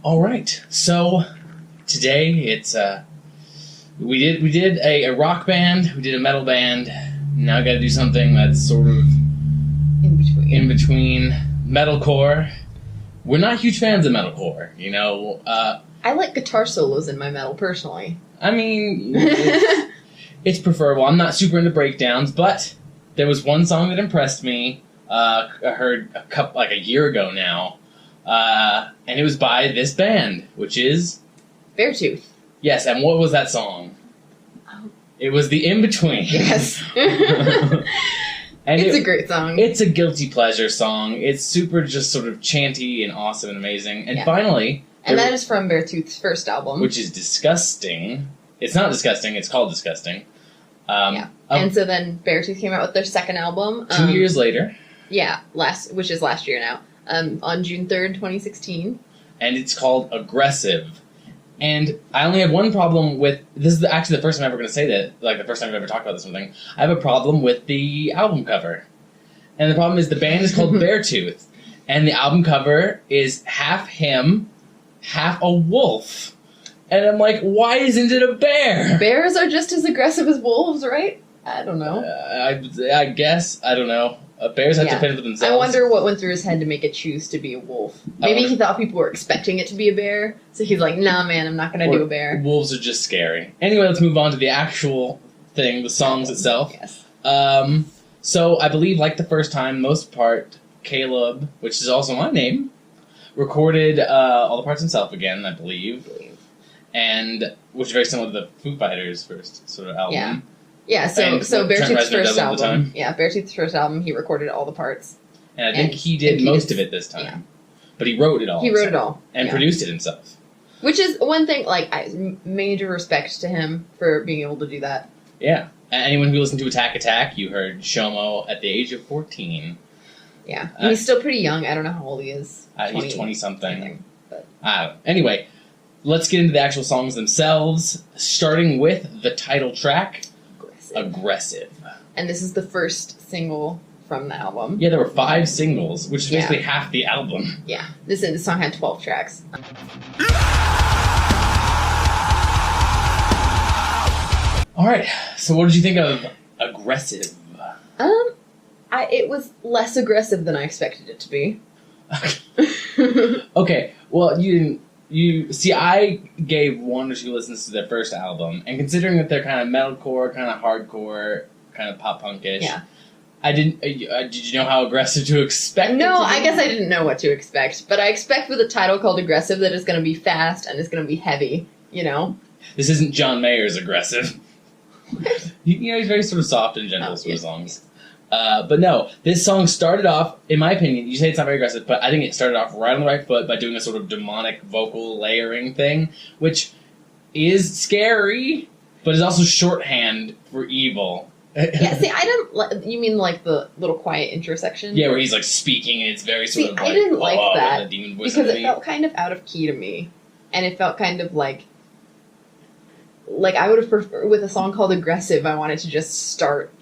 All right, so today it's we did a rock band, we did a metal band. Now I got to do something that's sort of in between metalcore. We're not huge fans of metalcore, you know. I like guitar solos in my metal personally. I mean, it's preferable. I'm not super into breakdowns, but there was one song that impressed me. I heard a year ago now, and it was by this band, which is Beartooth. Yes, and what was that song? Oh. It was The In-Between. Yes. And it's a great song. It's a guilty pleasure song. It's super just sort of chanty and awesome and amazing. And finally... And that is from Beartooth's first album. Which is Disgusting. It's not disgusting, it's called Disgusting. And so then Beartooth came out with their second album. 2 years later. Yeah, which is last year now. On June 3rd, 2016. And it's called Aggressive. And I only have one problem with... This is actually the first time I'm ever going to say that. Like, the first time I've ever talked about this something. I have a problem with the album cover. And the problem is the band is called Beartooth. And the album cover is half him, half a wolf. And I'm like, why isn't it a bear? Bears are just as aggressive as wolves, right? I don't know. I guess. I don't know. Bears have to fend for themselves. I wonder what went through his head to make it choose to be a wolf. Maybe he thought people were expecting it to be a bear, so he's like, nah, man, I'm not going to do a bear. Wolves are just scary. Anyway, let's move on to the actual thing, the songs itself. Yes. So, I believe, like the first time, most part, Caleb, which is also my name, recorded all the parts himself again, I believe. And, which is very similar to the Foo Fighters' first sort of album. Yeah, so Beartooth's first album. Yeah, Beartooth's first album, he recorded all the parts. And I think he did most of it this time. Yeah. But he wrote it all. He wrote it all. And produced it himself. Which is one thing, like, major respect to him for being able to do that. Yeah. Anyone who listened to Attack Attack, you heard Shomo at the age of 14. Yeah. And he's still pretty young. I don't know how old he is. He's 20-something. Anyway, let's get into the actual songs themselves, starting with the title track, Aggressive. And this is the first single from the album. Yeah, there were 5 singles, which is basically half the album. Yeah, this song had 12 tracks. Alright, so what did you think of Aggressive? It was less aggressive than I expected it to be. Okay, well, I gave 1 or 2 listens to their first album, and considering that they're kind of metalcore, kind of hardcore, kind of pop-punkish, I didn't... did you know how aggressive to expect? No, I guess I didn't know what to expect, but I expect with a title called Aggressive that it's going to be fast and it's going to be heavy, you know? This isn't John Mayer's Aggressive. You know, he's very sort of soft and gentle sort of songs. But no, this song started off, in my opinion, you say it's not very aggressive, but I think it started off right on the right foot by doing a sort of demonic vocal layering thing, which is scary, but is also shorthand for evil. Yeah, see, I didn't... You mean like the little quiet intro section? Yeah, where he's like speaking and it's very sort of like... I didn't like that, demon voice because it felt kind of out of key to me, and it felt kind of like I would have preferred, with a song called Aggressive, I wanted to just start,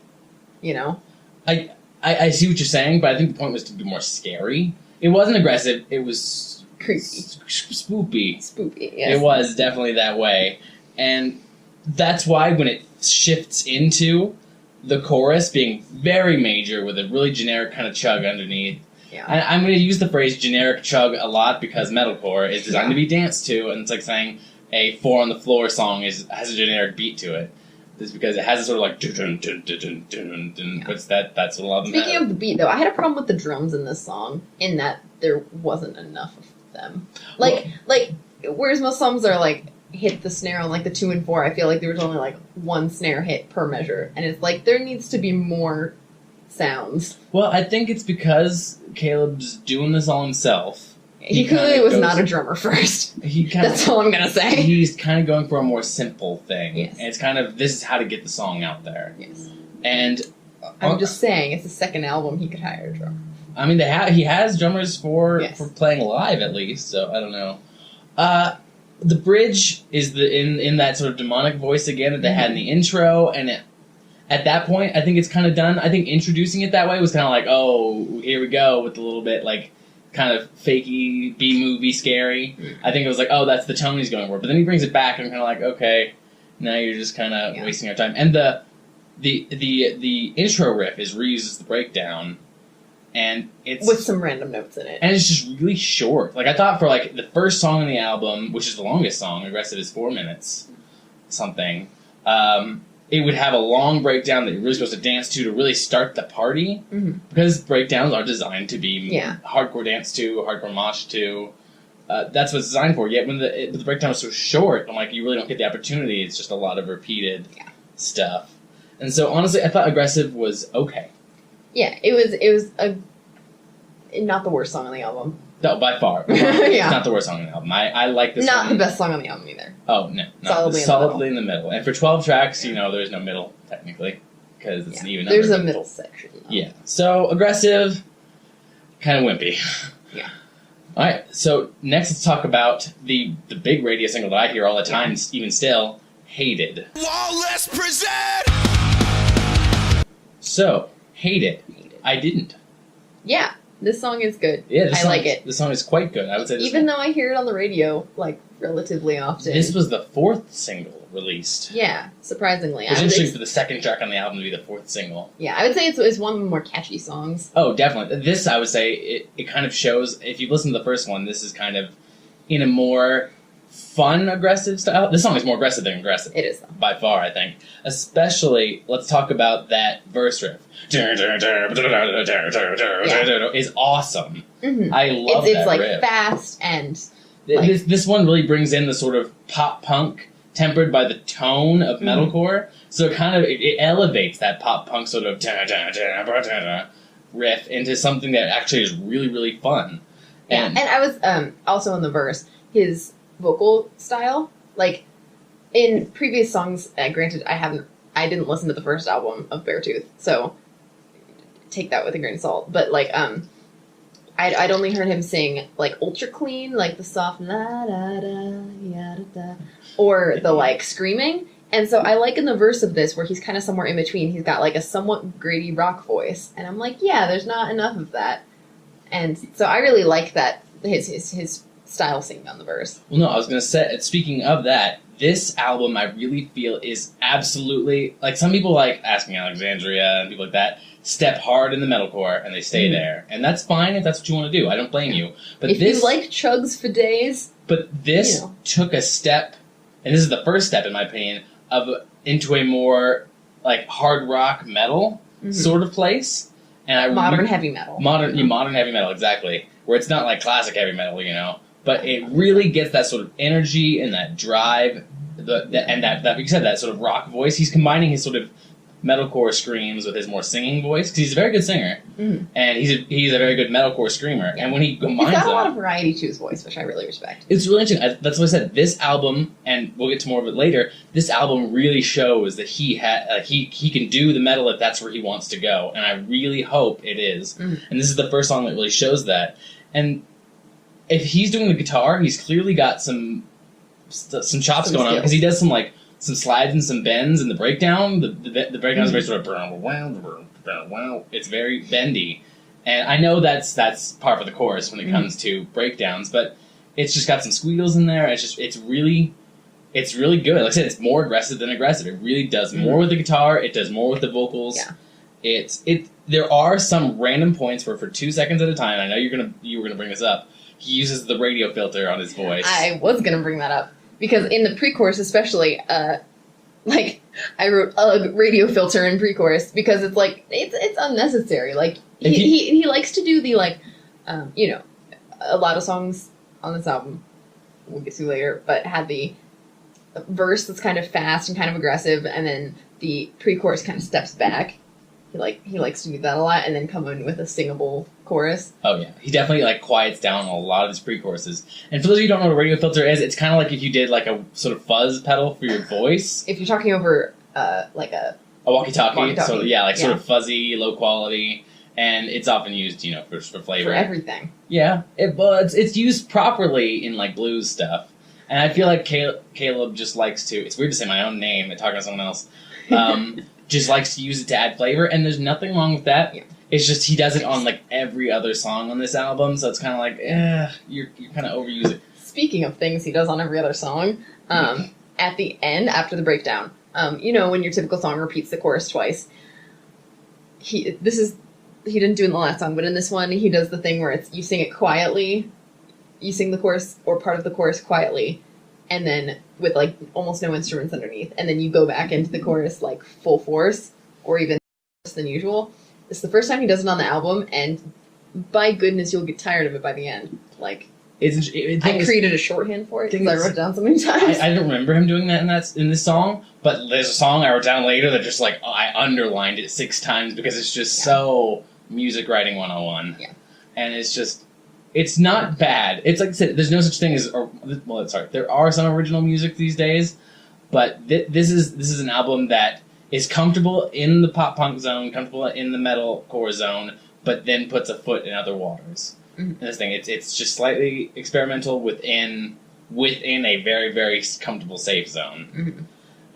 you know? I see what you're saying, but I think the point was to be more scary. It wasn't aggressive, it was... creepy. Spoopy. Spoopy, yes. It was definitely that way. And that's why when it shifts into the chorus being very major with a really generic kind of chug underneath, I'm going to use the phrase generic chug a lot because metalcore is designed to be danced to, and it's like saying a 4 on the Floor song has a generic beat to it. It's because it has a sort of like dun dun dun dun dun dun. But that's what a lot of them Speaking of the beat, though, I had a problem with the drums in this song, in that there wasn't enough of them. Whereas most songs are like hit the snare on like the 2 and 4, I feel like there was only like 1 snare hit per measure, and it's like there needs to be more sounds. Well, I think it's because Caleb's doing this all himself. He clearly was not a drummer first. That's all I'm going to say. He's kind of going for a more simple thing. Yes. And it's kind of, this is how to get the song out there. Yes. And... I'm just saying, it's the second album, he could hire a drummer. I mean, he has drummers for playing live, at least, so I don't know. The bridge is in that sort of demonic voice again that they had in the intro, and at that point, I think it's kind of done. I think introducing it that way was kind of like, oh, here we go, with a little bit, like, kind of fakey B-movie scary. I think it was like, oh, that's the tone he's going for. But then he brings it back, and I'm kind of like, okay, now you're just kind of wasting our time. And the intro riff is reused as the breakdown, and it's with some random notes in it, and it's just really short. Like I thought for like the first song on the album, which is the longest song, Aggressive is 4 minutes something. It would have a long breakdown that you're really supposed to dance to really start the party, because breakdowns are designed to be hardcore dance to, hardcore mosh to. That's what it's designed for. Yet when the breakdown was so short, I'm like, you really don't get the opportunity. It's just a lot of repeated stuff. And so honestly, I thought Aggressive was okay. Yeah, it was not the worst song on the album. No, by far. It's not the worst song on the album. I like this Not one. the best song on the album either. Oh, no. Solidly in the middle. And for 12 tracks, there's no middle, technically, because it's an even number. There's a middle section, though. Yeah. So, Aggressive, kind of wimpy. Yeah. Alright, so next let's talk about the big radio single that I hear all the time, even still, Hated. Lawless present! So, Hated. I didn't. Yeah. This song is good. Yeah, I like it. This song is quite good. I would say even though I hear it on the radio, like, relatively often. This was the 4th single released. Yeah, surprisingly. It's interesting for the second track on the album to be the 4th single. Yeah, I would say it's one of the more catchy songs. Oh, definitely. This, I would say, it kind of shows, if you listen to the first one, this is kind of in a more fun, aggressive style. This song is more aggressive than aggressive. It is, though. By far, I think. Especially, let's talk about that verse riff. Is awesome. I love that It's like riff. fast and... This one really brings in the sort of pop punk tempered by the tone of metalcore. So it elevates that pop punk sort of riff into something that actually is really, really fun. And I was also in the verse, his vocal style, like in previous songs, granted I didn't listen to the first album of Beartooth, so take that with a grain of salt, but like I'd only heard him sing like ultra clean, like the soft la da da ya da da, or the like screaming. And so I like in the verse of this where he's kind of somewhere in between. He's got like a somewhat Grady rock voice, and I'm like, yeah, there's not enough of that. And so I really like that his style singing on the verse. Well, no, I was gonna say. Speaking of that, this album I really feel is absolutely like some people like Asking Alexandria and people like that. Step hard in the metalcore and they stay there, and that's fine if that's what you want to do. I don't blame you. But if you like chugs for days, but this took a step, and this is the first step in my opinion into a more like hard rock metal sort of place, and modern heavy metal, modern heavy metal, exactly, where it's not like classic heavy metal, but it really gets that sort of energy and that drive, and that like you said, that sort of rock voice. He's combining his sort of metalcore screams with his more singing voice, because he's a very good singer, and he's a very good metalcore screamer. And when he combines, he's got a lot of variety to his voice, which I really respect. It's really interesting. That's what I said. This album, and we'll get to more of it later. This album really shows that he can do the metal if that's where he wants to go, and I really hope it is. And this is the first song that really shows that. And if he's doing the guitar, he's clearly got some chops going on, because he does some slides and some bends in the breakdown. The breakdown is very sort of it's very bendy, and I know that's par for the course when it comes to breakdowns, but it's just got some squeals in there. It's really good. Like I said, it's more aggressive than aggressive. It really does more with the guitar. It does more with the vocals. Yeah. There are some random points where for 2 seconds at a time, I know you were gonna bring this up, he uses the radio filter on his voice. I was gonna bring that up. Because in the pre-chorus especially, I wrote a radio filter in pre-chorus because it's like, it's unnecessary. Like, he likes to do the, like, a lot of songs on this album, we'll get to later, but had the verse that's kind of fast and kind of aggressive, and then the pre-chorus kind of steps back. He likes to do that a lot, and then come in with a singable chorus. Oh yeah, he definitely quiets down a lot of his pre-choruses. And for those of you who don't know what a radio filter is, it's kind of like if you did like a sort of fuzz pedal for your voice. If you're talking over like a walkie-talkie. So yeah, sort of fuzzy, low quality, and it's often used for flavor. For everything. Yeah, it's used properly in like blues stuff, and I feel like Caleb just likes to. It's weird to say my own name and talking to someone else. Just likes to use it to add flavor, and there's nothing wrong with that. Yeah. It's just he does it on like every other song on this album, so it's kind of like, you're kind of overusing. Speaking of things he does on every other song, at the end, after the breakdown, you know, when your typical song repeats the chorus twice, he didn't do it in the last song, but in this one, he does the thing where it's you sing it quietly, you sing the chorus or part of the chorus quietly, and then with like almost no instruments underneath, and then you go back into the chorus like full force, or even worse than usual. It's the first time he does it on the album, and by goodness, you'll get tired of it by the end. Like, I created a shorthand for it because I wrote it down so many times. I don't remember him doing that in this song, but there's a song I wrote down later that just like I underlined it 6 times because it's just so music writing 101. Yeah, and it's not bad. It's like I said, there's no such thing as there are some original music these days, but this is an album that is comfortable in the pop punk zone, comfortable in the metalcore zone, but then puts a foot in other waters. Mm-hmm. And this thing, it's just slightly experimental within a very, very comfortable safe zone. Mm-hmm.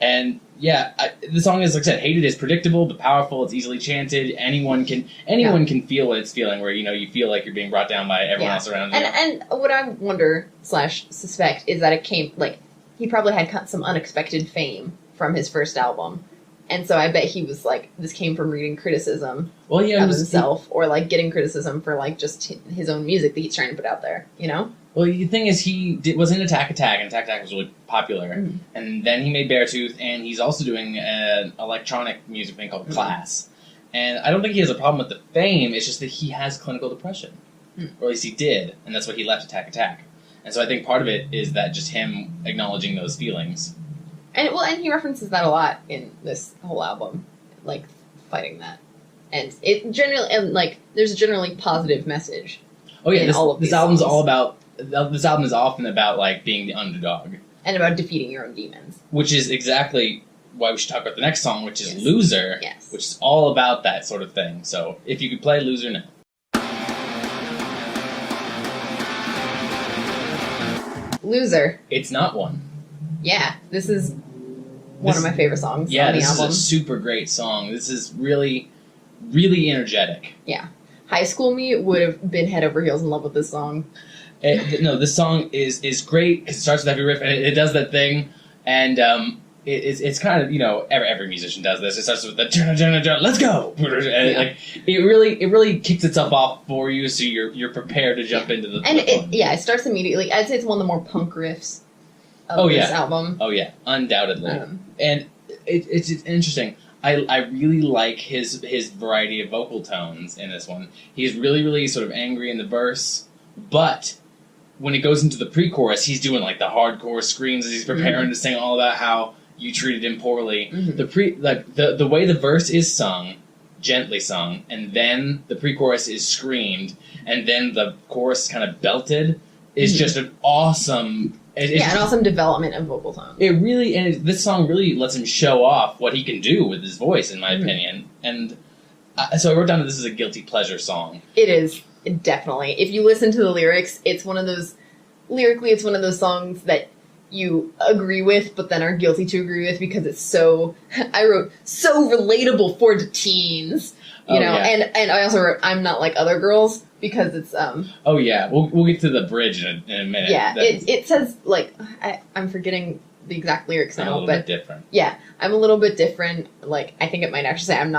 And yeah, the song is, like I said, Hated is predictable but powerful. It's easily chanted. Anyone can feel what it's feeling, where you feel like you're being brought down by everyone else around you. And what I wonder / suspect is that it came like he probably had some unexpected fame from his first album. And so I bet he was like, this came from reading criticism of himself, or like getting criticism for like just his own music that he's trying to put out there, you know? Well, the thing is, he was in Attack Attack, and Attack Attack was really popular. Mm-hmm. And then he made Beartooth, and he's also doing an electronic music thing called Class. And I don't think he has a problem with the fame, it's just that he has clinical depression. Or at least he did, and that's why he left Attack Attack. And so I think part of it is that just him acknowledging those feelings. And he references that a lot in this whole album, like fighting that, and it generally there's a generally positive message. Oh yeah, this album's all about. This album is often about like being the underdog and about defeating your own demons, which is exactly why we should talk about the next song, which is Loser, which is all about that sort of thing. So if you could play Loser now. Loser. It's not one. Yeah, this is one of my favorite songs on the album. Yeah, this is a super great song. This is really, really energetic. Yeah. High school me would have been head over heels in love with this song. No, this song is great because it starts with a heavy riff, and it does that thing, and it's kind of, you know, every musician does this. It starts with the let's go, and like it really kicks itself off for you, so you're prepared to jump into the. And it starts immediately. I'd say it's one of the more punk riffs of this album. Oh yeah, undoubtedly. And it's interesting. I really like his variety of vocal tones in this one. He's really, really sort of angry in the verse, but when it goes into the pre-chorus, he's doing like the hardcore screams as he's preparing to sing all about how you treated him poorly. Mm-hmm. The way the verse is sung, gently sung, and then the pre-chorus is screamed, and then the chorus kind of belted, is just an awesome. An awesome development of vocal tone. This song really lets him show off what he can do with his voice, in my opinion. And so I wrote down that this is a guilty pleasure song. It is, definitely. If you listen to the lyrics, it's one of those songs that you agree with, but then are guilty to agree with because it's so relatable for the teens. You know, and I also wrote, I'm not like other girls, because it's Oh yeah, we'll get to the bridge in a minute. Yeah, it says like I'm forgetting the exact lyrics now, I'm a little bit different. Yeah, I'm a little bit different. Like I think it might actually say I'm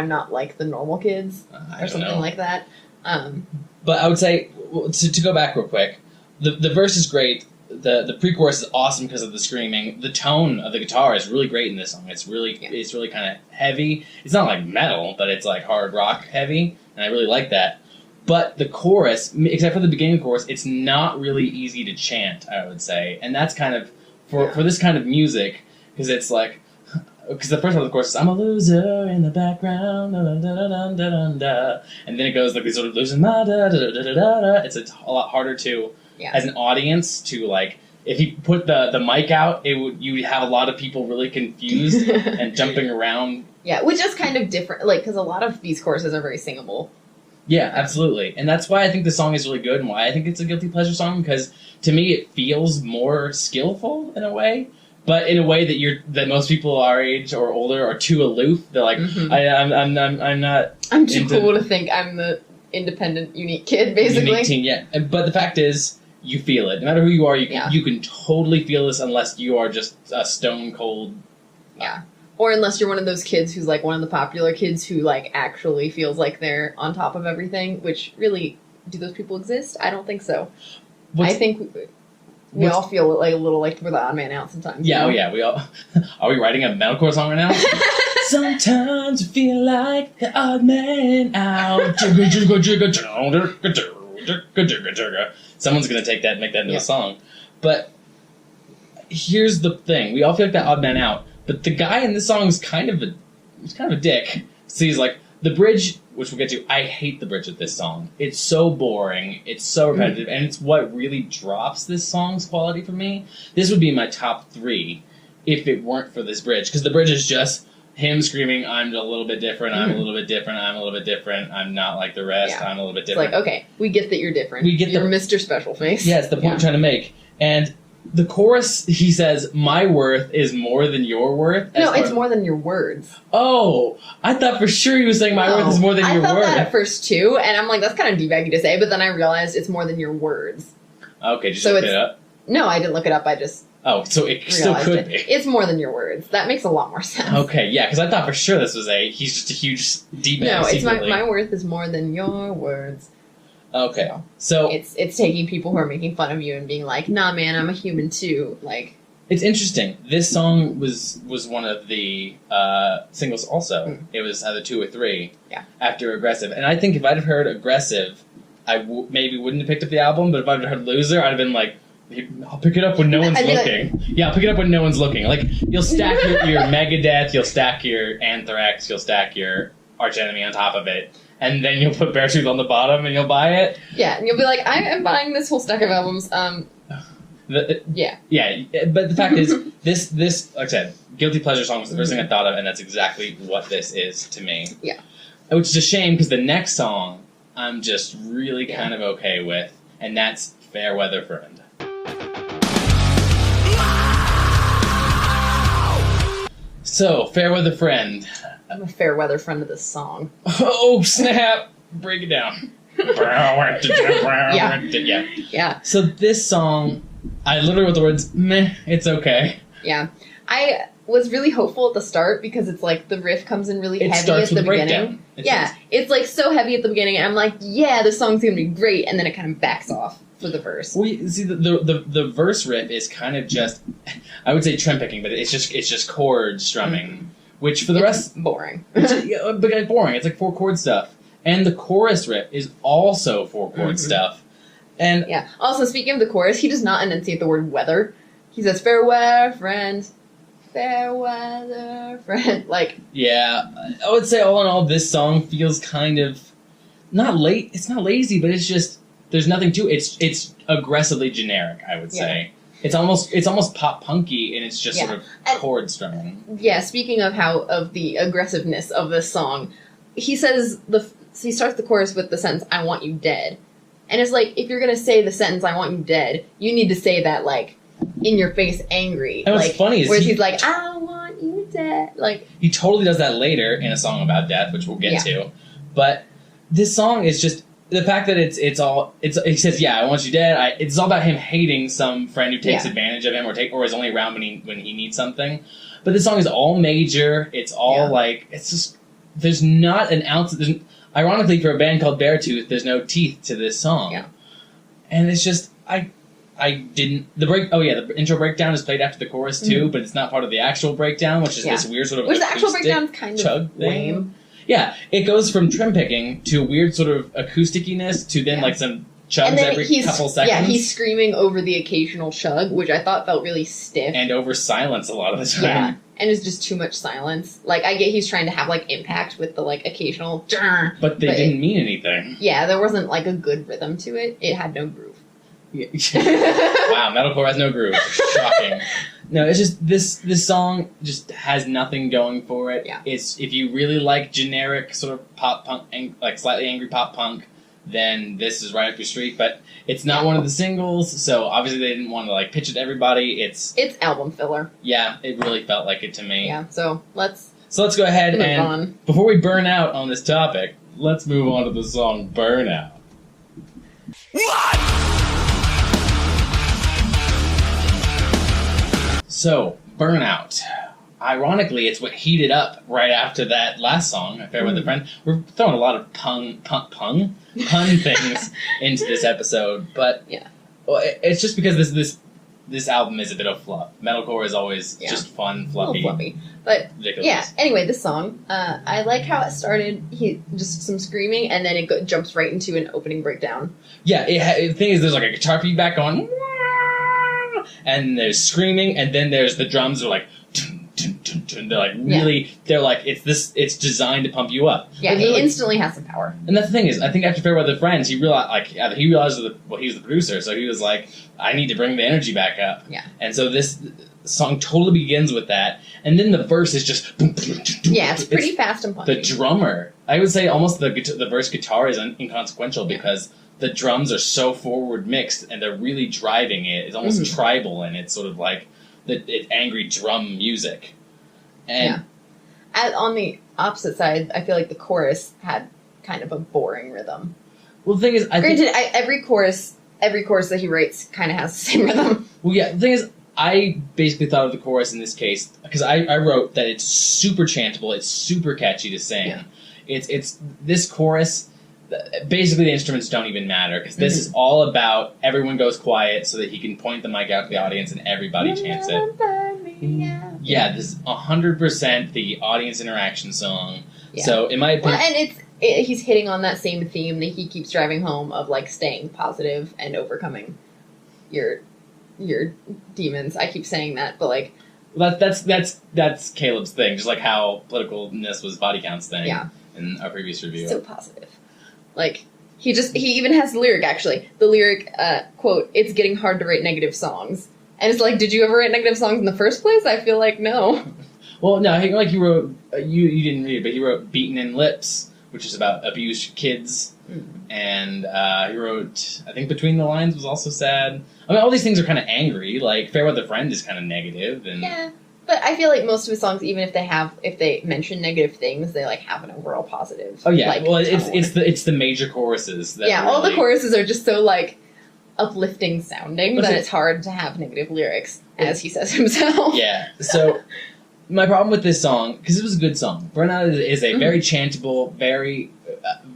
not like the normal kids or something like that. But I would say to go back real quick, the verse is great. The pre-chorus is awesome because of the screaming. The tone of the guitar is really great in this song. It's really kind of heavy. It's not like metal, but it's like hard rock heavy, and I really like that. But the chorus, except for the beginning of the chorus, it's not really easy to chant, I would say. And that's kind of, for this kind of music, because it's like, because the first part of the chorus is, I'm a loser in the background, da, da, da, da, da, da, da. And then it goes like these sort of losing my da, da, da, da, da, da. It's a lot harder to, as an audience, to like, if you put the mic out, you'd have a lot of people really confused and jumping around. Yeah, which is kind of different, like, because a lot of these choruses are very singable. Yeah, absolutely. And that's why I think the song is really good and why I think it's a guilty pleasure song, because to me it feels more skillful in a way. but in a way that most people our age or older are too aloof. They're like, I'm not. I'm too cool to think I'm the independent, unique kid, basically. Unique teen, yeah. But the fact is, you feel it. No matter who you are, you can totally feel this unless you are just a stone cold. Yeah. Or unless you're one of those kids who's like one of the popular kids who like actually feels like they're on top of everything, which really, do those people exist? I don't think so. I think we all feel like a little like we're the odd man out sometimes. Yeah, oh yeah, we all. Are we writing a metalcore song right now? Sometimes I feel like the odd man out. Someone's gonna take that and make that into a song. But here's the thing: we all feel like that odd man out. But the guy in this song is kind of a dick. So he's like, the bridge, which we'll get to, I hate the bridge of this song. It's so boring, it's so repetitive, and it's what really drops this song's quality for me. This would be my top 3 if it weren't for this bridge. Because the bridge is just him screaming, I'm a little bit different, I'm a little bit different, I'm a little bit different, I'm not like the rest, I'm a little bit different. It's like, okay, we get that you're different. You're Mr. Special Face. Yeah, it's the point I'm trying to make. And the chorus, he says, my worth is more than your worth. No, it's more than your words. Oh, I thought for sure he was saying my worth is more than your words. I thought that at first too, and I'm like, that's kind of debaggy to say, but then I realized it's more than your words. Okay, did you look it up? No, I didn't look it up, I just... Oh, so it still could be. It's more than your words. That makes a lot more sense. Okay, yeah, because I thought for sure this was he's just a huge D-bag. No, it's my worth is more than your words. Okay, so it's taking people who are making fun of you and being like, nah, man, I'm a human too. Like, it's interesting. This song was one of the singles. Also, it was either 2 or 3. Yeah. After Aggressive, and I think if I'd have heard Aggressive, I maybe wouldn't have picked up the album. But if I'd have heard Loser, I'd have been like, I'll pick it up when no one's looking. Yeah, I'll pick it up when no one's looking. Like, you'll stack your Megadeth, you'll stack your Anthrax, you'll stack your Arch Enemy on top of it. And then you'll put Beartooth on the bottom and you'll buy it. Yeah, and you'll be like, I am buying this whole stack of albums. Yeah. Yeah, but the fact is, this, like I said, Guilty Pleasure song was the first thing I thought of, and that's exactly what this is to me. Yeah. Which is a shame, because the next song, I'm just really kind of okay with, and that's Fair Weather Friend. So, Fair Weather Friend. I'm a fair weather friend of this song. Oh, snap! Break it down. Yeah. So this song, I literally wrote the words, meh, it's okay. Yeah. I was really hopeful at the start because it's like the riff comes in really heavy at the beginning. It's like so heavy at the beginning, and I'm like, yeah, this song's gonna be great, and then it kind of backs off for the verse. Well, you see, the verse riff is kind of just, I would say trim picking, but it's just chord strumming. Which for the rest... boring. But boring. It's like 4-chord stuff. And the chorus riff is also 4-chord stuff. And yeah. Also, speaking of the chorus, he does not enunciate the word weather. He says, fair weather, friend. Fair weather, friend. Like... Yeah. I would say, all in all, this song feels kind of... Not late. It's not lazy, but it's just... There's nothing to it. It's aggressively generic, I would say. It's almost pop punky, and it's just sort of chord strumming. Yeah, speaking of the aggressiveness of this song, he says he starts the chorus with the sentence "I want you dead," and it's like, if you're gonna say the sentence "I want you dead," you need to say that like in your face, angry. And what's funny is he's like, "I want you dead," like he totally does that later in a song about death, which we'll get to. But this song is just. The fact that he says, yeah, I want you dead, it's all about him hating some friend who takes advantage of him or is only around when he needs something. But this song is all major, it's all like, it's just, there's not an ounce, ironically for a band called Beartooth, there's no teeth to this song. Yeah. And it's just, the intro breakdown is played after the chorus too, but it's not part of the actual breakdown, which is this weird sort of the actual breakdown is kind of lame. Yeah, it goes from trim picking to weird sort of acoustic-iness to then like some chugs every couple seconds. Yeah, he's screaming over the occasional chug, which I thought felt really stiff. And over silence a lot of the time. Yeah, and it's just too much silence. Like, I get he's trying to have like impact with the like occasional but they didn't mean anything. Yeah, there wasn't like a good rhythm to it. It had no groove. Yeah. Wow, metalcore has no groove. Shocking. No, it's just this song just has nothing going for it. Yeah. It's if you really like generic sort of pop punk, like slightly angry pop punk, then this is right up your street. But it's not one of the singles, so obviously they didn't want to like pitch it to everybody. It's album filler. Yeah, it really felt like it to me. Yeah, so let's go ahead move and on. Before we burn out on this topic, let's move on to the song "Burnout." What? So, Burnout. Ironically, it's what heated up right after that last song, Affair with a Friend. We're throwing a lot of pun things into this episode, but it's just because this album is a bit of fluff. Metalcore is always just fun, fluffy. A little fluffy. But, ridiculous. yeah, anyway, this song, I like how it started, just some screaming, and then it jumps right into an opening breakdown. Yeah, the thing is, there's like a guitar feedback going, and there's screaming, and then there's the drums are like, they're like really, they're like, it's designed to pump you up. Yeah, he instantly has some power. And that's the thing is, I think after Fair Weather Friends, he realized he was the producer, so he was like, I need to bring the energy back up. Yeah. And so this song totally begins with that, and then the verse is just yeah, it's pretty fast and punchy. The drummer, I would say almost the verse guitar is inconsequential because the drums are so forward mixed and they're really driving it. It's almost tribal, and it's sort of like it's angry drum music. And on the opposite side, I feel like the chorus had kind of a boring rhythm. Well, the thing is, every chorus that he writes kind of has the same rhythm. Well, yeah, the thing is, I basically thought of the chorus in this case because I wrote that it's super chantable, it's super catchy to sing. Yeah. It's this chorus. Basically, the instruments don't even matter because this is all about everyone goes quiet so that he can point the mic out to the audience and everybody chants it. Yeah, this is 100% the audience interaction song. Yeah. So, in my opinion, and he's hitting on that same theme that he keeps driving home of like staying positive and overcoming your demons. I keep saying that, but like that's Caleb's thing, just like how politicalness was Body Count's thing. Yeah. In our previous review. So positive. Like, he even has the lyric, actually. The lyric, quote, "It's getting hard to write negative songs." And it's like, did you ever write negative songs in the first place? I feel like no. Well, no, like he wrote, you didn't read it, but he wrote Beaten in Lips, which is about abused kids. And he wrote, I think Between the Lines was also sad. I mean, all these things are kind of angry. Like, Fair Weather Friend is kind of negative. And yeah. But I feel like most of his songs, even if they mention negative things, they like have an overall positive. Oh yeah, like, well it's the major choruses. That really, all the choruses are just so like uplifting sounding that it's hard to have negative lyrics, as he says himself. Yeah. So my problem with this song, because it was a good song, Burnout is a very chantable,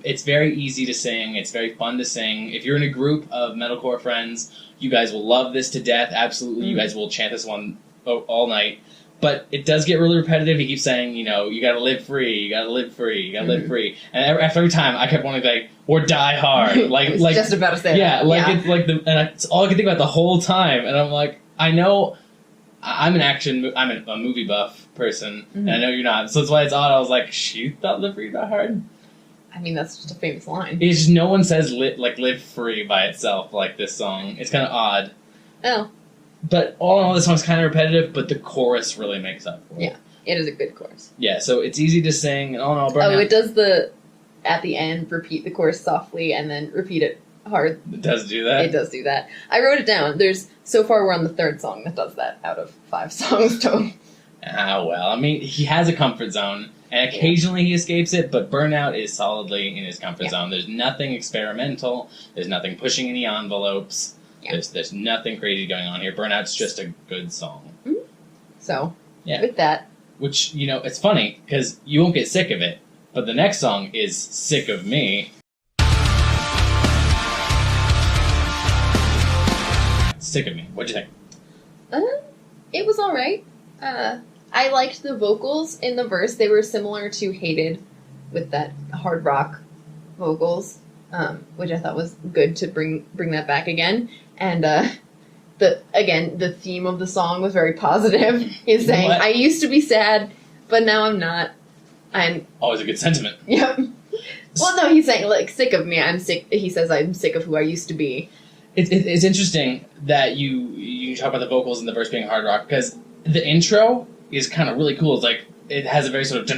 it's very easy to sing. It's very fun to sing. If you're in a group of metalcore friends, you guys will love this to death. Absolutely, you guys will chant this one all night. But it does get really repetitive. He keeps saying, you gotta live free, you gotta live free, you gotta live free. And every time I kept wanting to like, or die hard. Like just about to say that. It's like and it's all I could think about the whole time. And I'm like, I know I'm a movie buff person, and I know you're not. So that's why it's odd. I was like, she thought live free, die hard? I mean, that's just a famous line. It's just no one says live free by itself like this song. It's kind of odd. Oh. But all in all, this song's kind of repetitive, but the chorus really makes up for it. Yeah, it is a good chorus. Yeah, so it's easy to sing, and all in all, it does at the end, repeat the chorus softly, and then repeat it hard. It does do that? It does do that. I wrote it down. So far we're on the third song that does that out of 5 songs total. Ah, well, I mean, he has a comfort zone, and occasionally he escapes it, but Burnout is solidly in his comfort zone. There's nothing experimental, there's nothing pushing any envelopes. Yeah. There's nothing crazy going on here. Burnout's just a good song. Mm-hmm. So, with that. Which, it's funny, because you won't get sick of it, but the next song is Sick of Me. Sick of Me. What'd you think? It was alright. I liked the vocals in the verse. They were similar to Hated with that hard rock vocals, which I thought was good to bring that back again. And the theme of the song was very positive. He's saying, I used to be sad, but now I'm not. I'm always a good sentiment. Yep. Well, no, he's saying, like, sick of me. I'm sick. He says, I'm sick of who I used to be. It's interesting that you talk about the vocals and the verse being hard rock, because the intro is kind of really cool. It's like, it has a very sort of it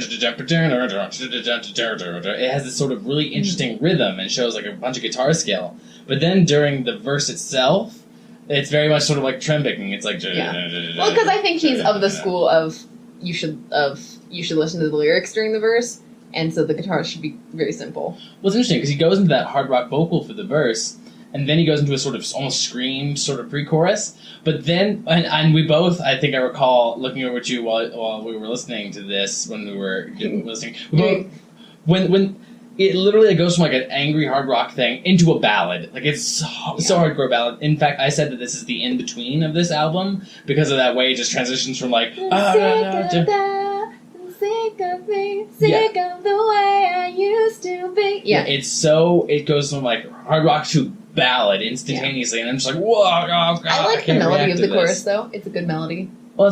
has this sort of really interesting rhythm and shows like a bunch of guitar skill. But then during the verse itself, it's very much sort of like trembling. It's like well, because I think he's of the school of you should listen to the lyrics during the verse, and so the guitar should be very simple. Well, it's interesting because he goes into that hard rock vocal for the verse, and then he goes into a sort of almost scream sort of pre-chorus. But then, and we both, I think I recall looking over at you while we were listening to this when we were listening. When it literally goes from like an angry hard rock thing into a ballad. Like it's so hardcore ballad. In fact, I said that this is the in-between of this album because of that way it just transitions from like... Sick of me, sick of the way I used to be. Yeah. It goes from like hard rock to ballad instantaneously, and I'm just like, whoa, oh, God, I like the melody of the chorus, though. It's a good melody. Well,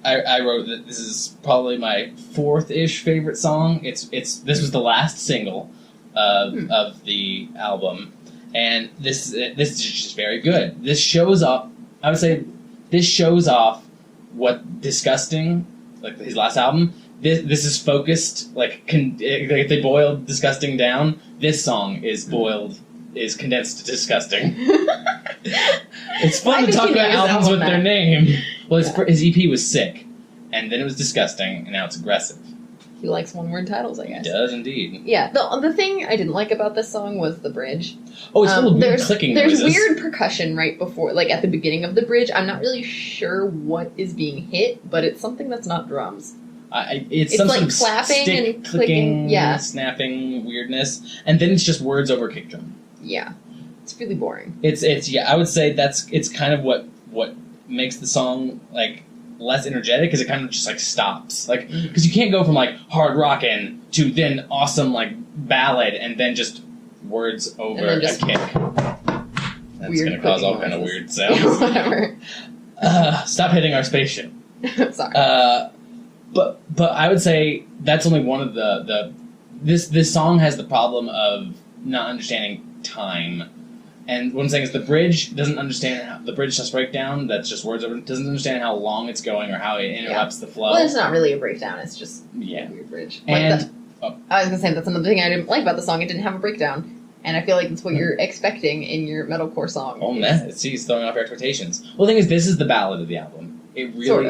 I wrote that this is probably my fourth-ish favorite song. This was the last single of the album, and this is just very good. This shows up. I would say this shows off what Disgusting, like his last album. This is focused, like if they boiled Disgusting down, this song is condensed to Disgusting. It's fun to talk about albums with their name. Well, his EP was Sick, and then it was Disgusting, and now it's Aggressive. He likes one-word titles, I guess. He does, indeed. Yeah, the thing I didn't like about this song was the bridge. Oh, it's full of weird clicking noises. There's weird percussion right before, like at the beginning of the bridge. I'm not really sure what is being hit, but it's something that's not drums. It's some like sort of clapping stick and clicking, yeah, snapping weirdness, and then it's just words over kick drum. Yeah, it's really boring. It's I would say it's kind of what makes the song like less energetic, because it kind of just like stops, like because you can't go from like hard rockin' to then awesome like ballad and then just words over a kick. That's gonna cause all kind of weird sounds. Whatever. Stop hitting our spaceship. Sorry. But I would say that's only one of this song has the problem of not understanding time. And what I'm saying is the bridge doesn't understand how the bridge just breakdown, that's just words over, doesn't understand how long it's going or how it interrupts the flow. Well, it's not really a breakdown, it's just a weird bridge. I was going to say, that's another thing I didn't like about the song, it didn't have a breakdown. And I feel like that's what you're expecting in your metalcore song. Oh, man, he's throwing off your expectations. Well, the thing is, this is the ballad of the album. It really,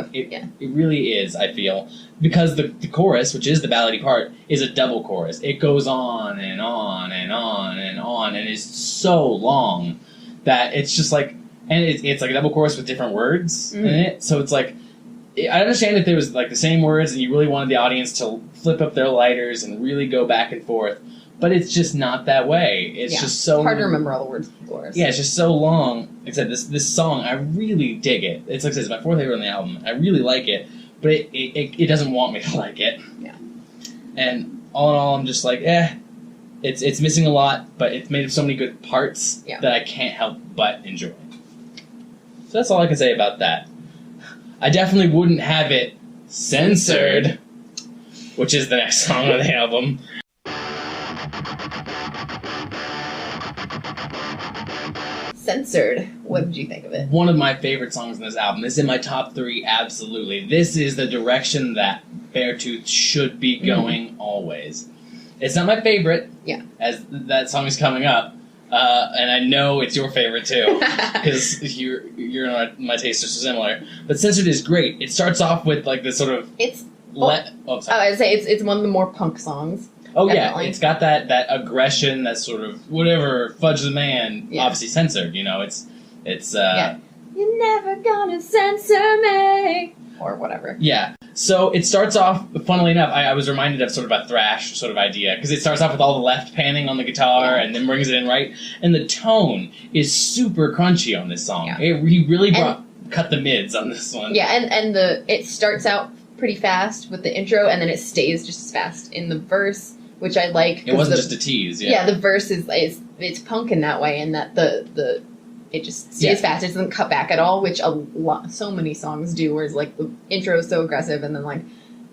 it really is, I feel. Because the chorus, which is the ballady part, is a double chorus. It goes on and on and on and on, and it's so long that it's just like, and it's like a double chorus with different words in it. So it's like, I understand if there was like the same words and you really wanted the audience to flip up their lighters and really go back and forth, but it's just not that way. It's just so hard to remember all the words of the chorus. Yeah, it's just so long. Like I said, this song, I really dig it. It's like I said, it's my fourth favorite on the album. I really like it, but it doesn't want me to like it. Yeah. And all in all, I'm just like, it's missing a lot, but it's made of so many good parts that I can't help but enjoy. So that's all I can say about that. I definitely wouldn't have it censored, which is the next song on the album. Censored. What did you think of it? One of my favorite songs on this album. This is in my top 3, absolutely. This is the direction that Beartooth should be going always. It's not my favorite, as that song is coming up, and I know it's your favorite too, because my tastes are so similar. But Censored is great. It starts off with like this sort of... I'd say it's one of the more punk songs. Oh, definitely. Yeah, it's got that aggression, that sort of whatever, fudge the man, obviously censored, you know, it's You're never gonna censor me! Or whatever. Yeah. So it starts off, funnily enough, I was reminded of sort of a thrash sort of idea, because it starts off with all the left panning on the guitar and then brings it in right, and the tone is super crunchy on this song. Yeah. He really cut the mids on this one. Yeah, and it starts out pretty fast with the intro, and then it stays just as fast in the verse, which I like. It wasn't just a tease. Yeah, the verse is it's punk in that way, and that the it just stays fast. It doesn't cut back at all, which so many songs do. Whereas like the intro is so aggressive, and then like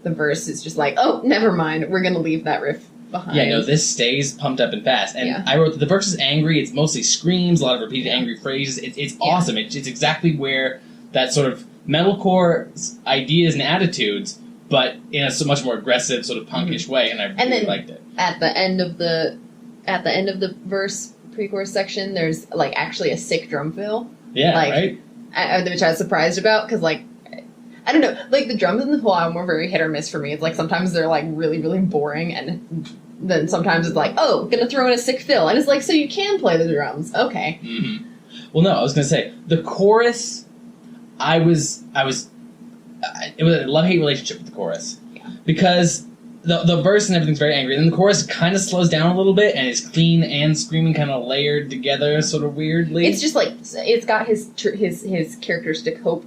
the verse is just like, oh, never mind, we're gonna leave that riff behind. Yeah, no, this stays pumped up and fast. And I wrote that the verse is angry. It's mostly screams, a lot of repeated angry phrases. It's awesome. It's exactly where that sort of metalcore's ideas and attitudes, but in a so much more aggressive, sort of punkish way, and I really liked it. At the end of the verse, pre-chorus section, there's like actually a sick drum fill. Yeah, like, right. Which I was surprised about because like. I don't know, like the drums in the whole album were very hit or miss for me. It's like sometimes they're like really, really boring, and then sometimes it's like, oh, gonna throw in a sick fill, and it's like, so you can play the drums, okay. Mm-hmm. Well, no, I was gonna say the chorus. It was a love-hate relationship with the chorus, because the verse and everything's very angry, and then the chorus kind of slows down a little bit, and it's clean and screaming, kind of layered together, sort of weirdly. It's just like it's got his characteristic hope.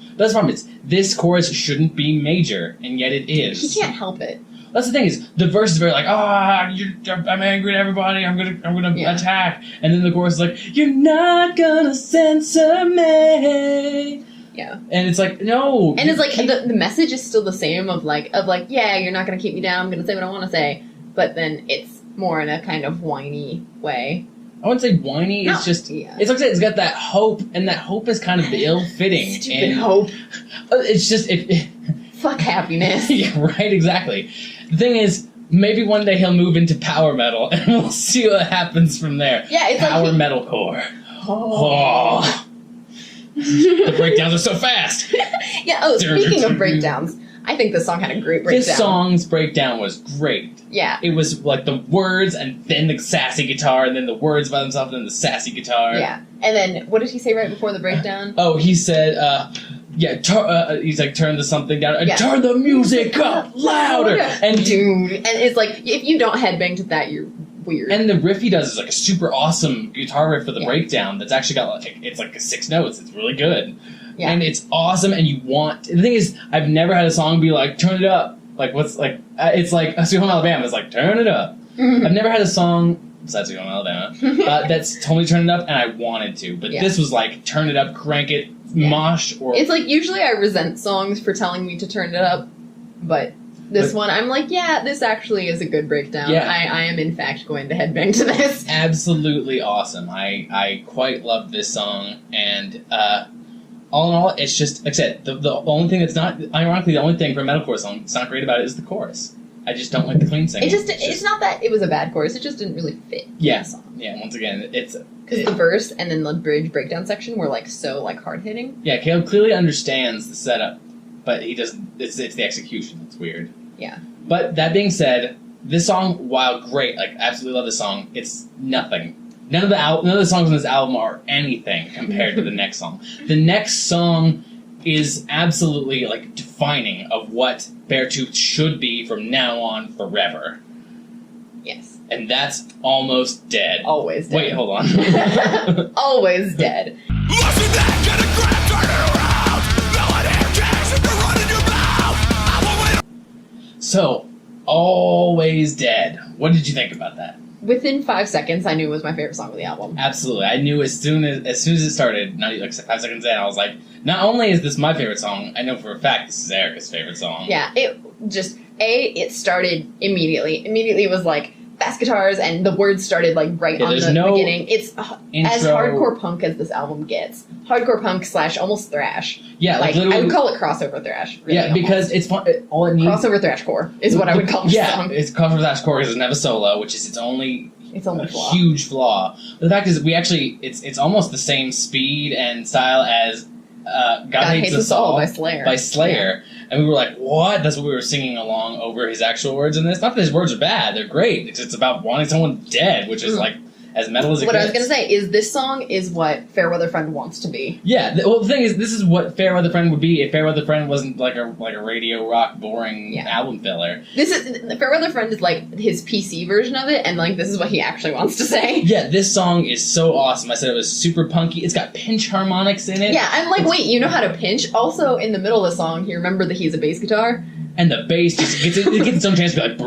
But that's the problem. This chorus shouldn't be major, and yet it is. He can't help it. That's the thing is, the verse is very like, I'm angry at everybody, I'm gonna attack. And then the chorus is like, you're not gonna censor me. Yeah. And it's like, no. And it's like, the message is still the same of like, yeah, you're not gonna keep me down, I'm gonna say what I want to say. But then it's more in a kind of whiny way. I wouldn't say whiny, it's just, it's like I said, it's got that hope, and that hope is kind of ill-fitting. Stupid hope. It's just, fuck happiness. Yeah, right, exactly. The thing is, maybe one day he'll move into power metal, and we'll see what happens from there. Yeah, it's power like metalcore. Oh. The breakdowns are so fast. Yeah, speaking of breakdowns, I think this song had a great breakdown. This song's breakdown was great. Yeah. It was like the words, and then the sassy guitar, and then the words by themselves, and then the sassy guitar. Yeah. And then, what did he say right before the breakdown? Oh, he said, he's like, turn the something down, turn the music up louder! And dude, and it's like, if you don't headbang to that, you're weird. And the riff he does is like a super awesome guitar riff for the breakdown that's actually got like, it's like 6 notes, it's really good. Yeah. And it's awesome, and the thing is, I've never had a song be like, turn it up. Like, what's, like, it's like, Sweet Home Alabama is like, turn it up. Mm-hmm. I've never had a song, besides Sweet Home Alabama, that's totally turned it up, and I wanted to. But this was like, turn it up, crank it, mosh, or... It's like, usually I resent songs for telling me to turn it up, but this one, I'm like, yeah, this actually is a good breakdown. Yeah. I am, in fact, going to headbang to this. Absolutely awesome. I quite love this song, and, all in all, it's just, like I said, the only thing that's not, ironically, the only thing for a metalcore song that's not great about it is the chorus. I just don't like the clean singing. It's not that it was a bad chorus, it just didn't really fit the song. Yeah, once again, it's... Because the verse and then the bridge breakdown section were, like, so, like, hard-hitting. Yeah, Caleb clearly understands the setup, but he doesn't, it's the execution that's weird. Yeah. But, that being said, this song, while great, like, absolutely love this song, it's nothing. None of the songs on this album are anything compared to the next song. The next song is absolutely, like, defining of what Beartooth should be from now on forever. Yes. And that's Almost Dead. Always Dead. Wait, hold on. Always Dead. So, Always Dead. What did you think about that? Within 5 seconds, I knew it was my favorite song of the album. Absolutely. I knew as soon as it started, not like 5 seconds in, I was like, not only is this my favorite song, I know for a fact this is Erika's favorite song. Yeah, it started immediately. Immediately it was like, fast guitars, and the words started like right on the beginning. It's as hardcore punk as this album gets. Hardcore punk / almost thrash. Yeah, like I would call it crossover thrash. Really, yeah, because it's fun. All it needs crossover thrashcore is what I would call this song. It's crossover thrashcore because it doesn't have a solo, which is its only flaw. Huge flaw. But the fact is, it's almost the same speed and style as God Hates Us All by Slayer. Yeah. And we were like, what? That's what we were singing along over his actual words in this. Not that his words are bad, they're great. It's about wanting someone dead, which is like as metal as it gets. What I was going to say is this song is what Fairweather Friend wants to be. Yeah, the thing is, this is what Fairweather Friend would be if Fairweather Friend wasn't like a radio rock boring album filler. Fairweather Friend is like his PC version of it, and like this is what he actually wants to say. Yeah, this song is so awesome. I said it was super punky. It's got pinch harmonics in it. Yeah, I'm like, wait, you know how to pinch? Also, in the middle of the song, you remember that he's a bass guitar? And the bass just gets its own chance to be like...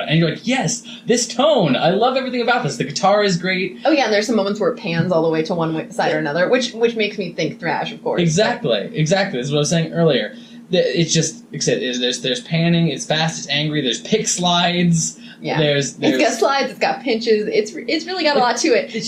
And you're like, yes, this tone. I love everything about this. The guitar is great. Oh yeah, and there's some moments where it pans all the way to one side or another, which makes me think thrash, of course. Exactly. This is what I was saying earlier. It's just, like I said, there's panning, it's fast, it's angry, there's pick slides. Yeah. It's got slides, it's got pinches, it's really got a lot to it. The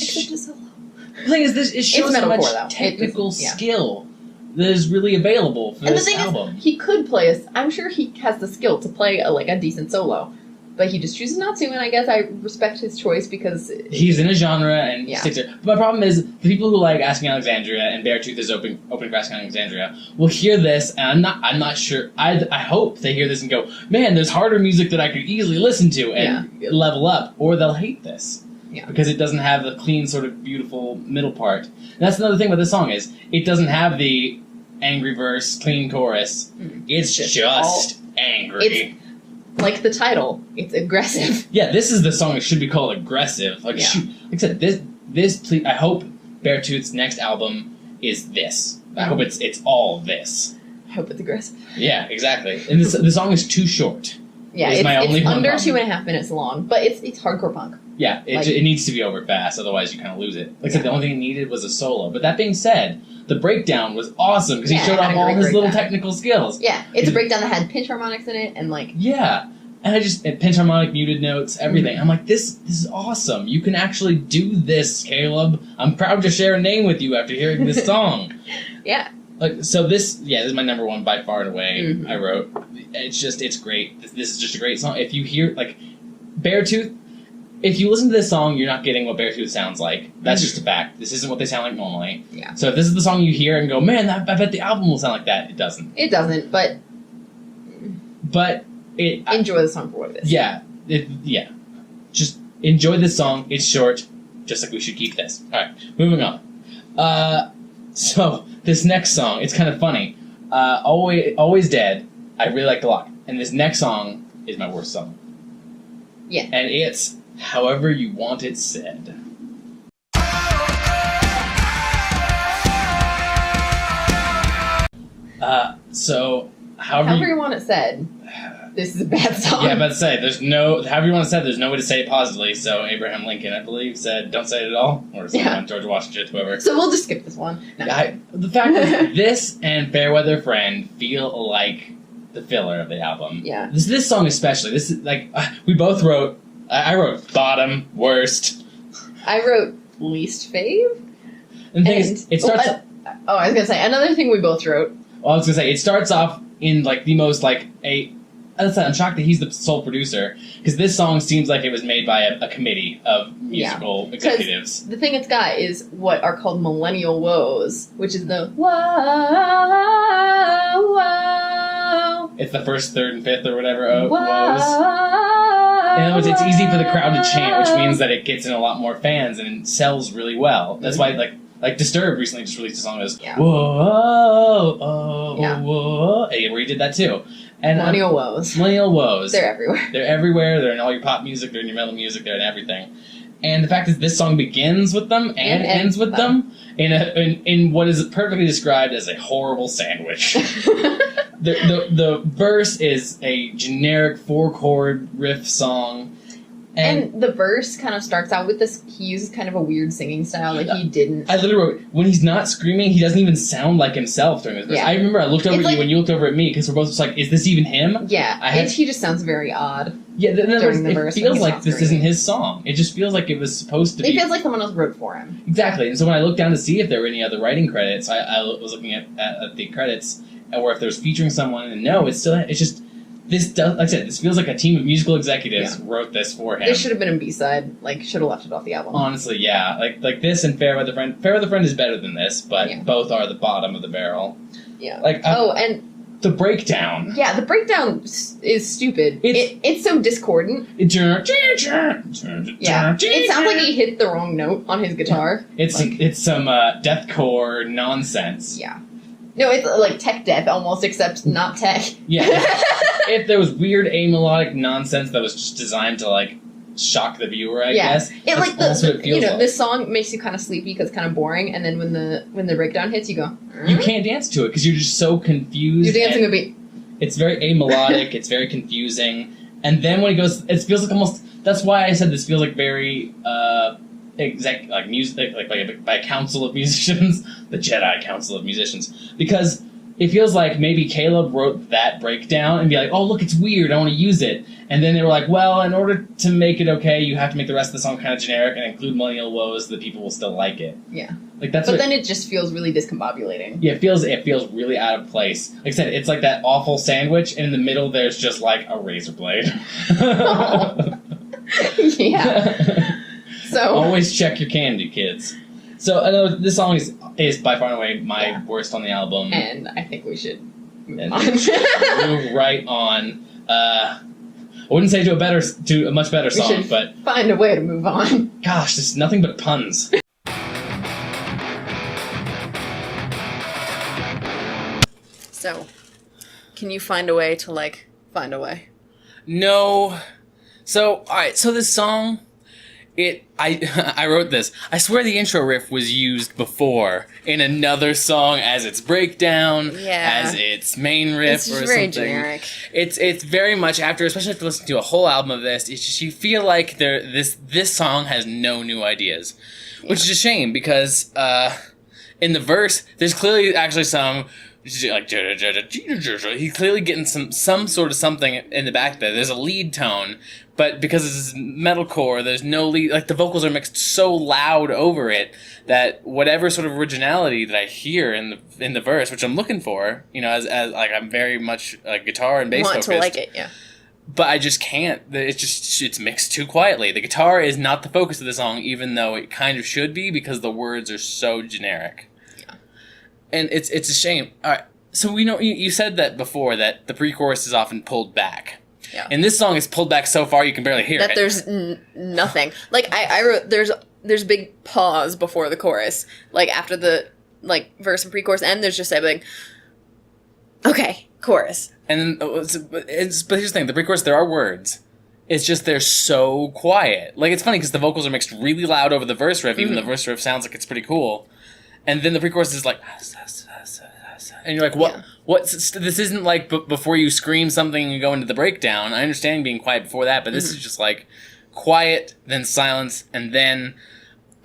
thing is, it shows so much technical skill that is really available for and this the thing album. is, he could play I'm sure he has the skill to play a decent solo. But he just chooses not to, and I guess I respect his choice because... He's in a genre and sticks to it. But my problem is, the people who like Asking Alexandria and Beartooth is open for Asking Alexandria will hear this, and I'm not sure... I hope they hear this and go, man, there's harder music that I could easily listen to and level up. Or they'll hate this. Yeah. Because it doesn't have the clean, sort of beautiful middle part. And that's another thing about this song is, it doesn't have the angry verse, clean chorus. It's just angry. Like the title, it's aggressive. Yeah, this is the song that should be called aggressive. Like, shoot, like I said, this. I hope Beartooth's next album is this. I hope it's all this. I hope it's aggressive. Yeah, exactly. And the song is too short. Yeah, it's under 2.5 minutes long, but it's hardcore punk. Yeah, it needs to be over fast, otherwise you kind of lose it. Like I said, the only thing it needed was a solo. But that being said, the breakdown was awesome because he showed off all his little technical skills. Yeah, it's a breakdown that had pinch harmonics in it and like... Yeah, and pinch harmonic, muted notes, everything. I'm like, this is awesome. You can actually do this, Caleb. I'm proud to share a name with you after hearing this song. Yeah. Like, so this is my number one by far and away. I wrote. It's great. This is just a great song. If you hear, like, Beartooth, if you listen to this song, you're not getting what Beartooth sounds like. That's just a fact. This isn't what they sound like normally. Yeah. So if this is the song you hear and go, man, I bet the album will sound like that, it doesn't. It doesn't, but enjoy the song for what it is. Yeah. Just enjoy this song. It's short, just like we should keep this. Alright, moving on. So, this next song, it's kind of funny. Always Dead, I really liked a lot. And this next song is my worst song. Yeah. And it's However You Want It Said. However You Want It Said, this is a bad song. Yeah, I'm about to say, however you want to say it, there's no way to say it positively, so Abraham Lincoln, I believe, said, don't say it at all, or someone, George Washington, whoever. So we'll just skip this one. No. The fact is, this and Fairweather Friend feel like the filler of the album. Yeah. This song especially, this is, like, we both wrote, I wrote bottom, worst. I wrote least fave. And the thing is, it starts... I was going to say, another thing we both wrote. Well, I was going to say, it starts off in, like, the most, like, I'm shocked that he's the sole producer, because this song seems like it was made by a committee of musical executives. The thing it's got is what are called millennial woes, which is the whoa, whoa. It's the first, third, and fifth, or whatever, woes. In other words, it's easy for the crowd to chant, which means that it gets in a lot more fans and it sells really well. That's why, like Disturbed recently just released a song that goes, whoa, whoa, where he did that too. And Millennial woes. Millennial woes. They're everywhere. They're everywhere. They're in all your pop music. They're in your metal music. They're in everything. And the fact is, this song begins with them and ends with them in what is perfectly described as a horrible sandwich. The verse is a generic 4-chord riff song. And the verse kind of starts out with this, he uses kind of a weird singing style that he didn't... I literally wrote, when he's not screaming, he doesn't even sound like himself during this verse. Yeah. I remember I looked over at you when you looked over at me, because we're both just like, is this even him? Yeah, he just sounds very odd. Yeah, during the verse. It feels like this isn't his song. It just feels like it was supposed to be... It feels like someone else wrote for him. Exactly, and so when I looked down to see if there were any other writing credits, I was looking at the credits, or if there was featuring someone, and no, it's just... Like I said, this feels like a team of musical executives wrote this for him. This should have been a B-side. Should have left it off the album. Honestly, yeah. Like this and Fairweather Friend. Fairweather Friend is better than this, but both are the bottom of the barrel. Yeah. And the breakdown. Yeah, the breakdown is stupid. It's so discordant. It sounds like he hit the wrong note on his guitar. It's some deathcore nonsense. Yeah. No, it's like tech death almost, except not tech. Yeah. If there was weird amelodic nonsense that was just designed to shock the viewer, I guess. That's what it feels like. This song makes you kind of sleepy because it's kind of boring, and then when the breakdown hits, you go. You can't dance to it because you're just so confused. You're dancing a beat. It's very amelodic. It's very confusing, and then when it goes, it feels like almost. That's why I said this feels like very music, by a council of musicians, the Jedi Council of Musicians, because it feels like maybe Caleb wrote that breakdown and be like, oh, look, it's weird, I want to use it. And then they were like, well, in order to make it okay, you have to make the rest of the song kind of generic and include millennial woes so that people will still like it. Yeah. Like that's. But then it just feels really discombobulating. Yeah, it feels really out of place. Like I said, it's like that awful sandwich, and in the middle there's just like a razor blade. Yeah. So always check your candy, kids. So I know this song is by far and away my worst on the album, and I think we should move right on. I wouldn't say to a much better song, but find a way to move on. Gosh, there's nothing but puns. So, can you find a way to find a way? No. So, alright, so this song, I wrote this. I swear the intro riff was used before in another song as its breakdown, as its main riff it's or something. It's very generic. It's very much especially after listening to a whole album of this, it's just you feel like this song has no new ideas, which is a shame because in the verse there's clearly actually some. Like he's clearly getting some sort of something in the back there. There's a lead tone, but because it's metalcore, there's no lead. Like the vocals are mixed so loud over it that whatever sort of originality that I hear in the verse, which I'm looking for, as like I'm very much guitar and bass focused. Want to like it, yeah. But I just can't. It's mixed too quietly. The guitar is not the focus of the song, even though it kind of should be because the words are so generic. And it's a shame. All right, so we know you said that before that the pre-chorus is often pulled back. Yeah. And this song is pulled back so far you can barely hear that it. There's nothing. Like I wrote, there's big pause before the chorus. Like after the verse and pre-chorus end, there's just a okay, chorus. And then, but here's the thing: the pre-chorus there are words. It's just they're so quiet. Like it's funny because the vocals are mixed really loud over the verse riff. Even the verse riff sounds like it's pretty cool. And then the pre-chorus is like, and you're like, what? Yeah. This isn't like before you scream something and you go into the breakdown. I understand being quiet before that, but this is just like quiet, then silence, and then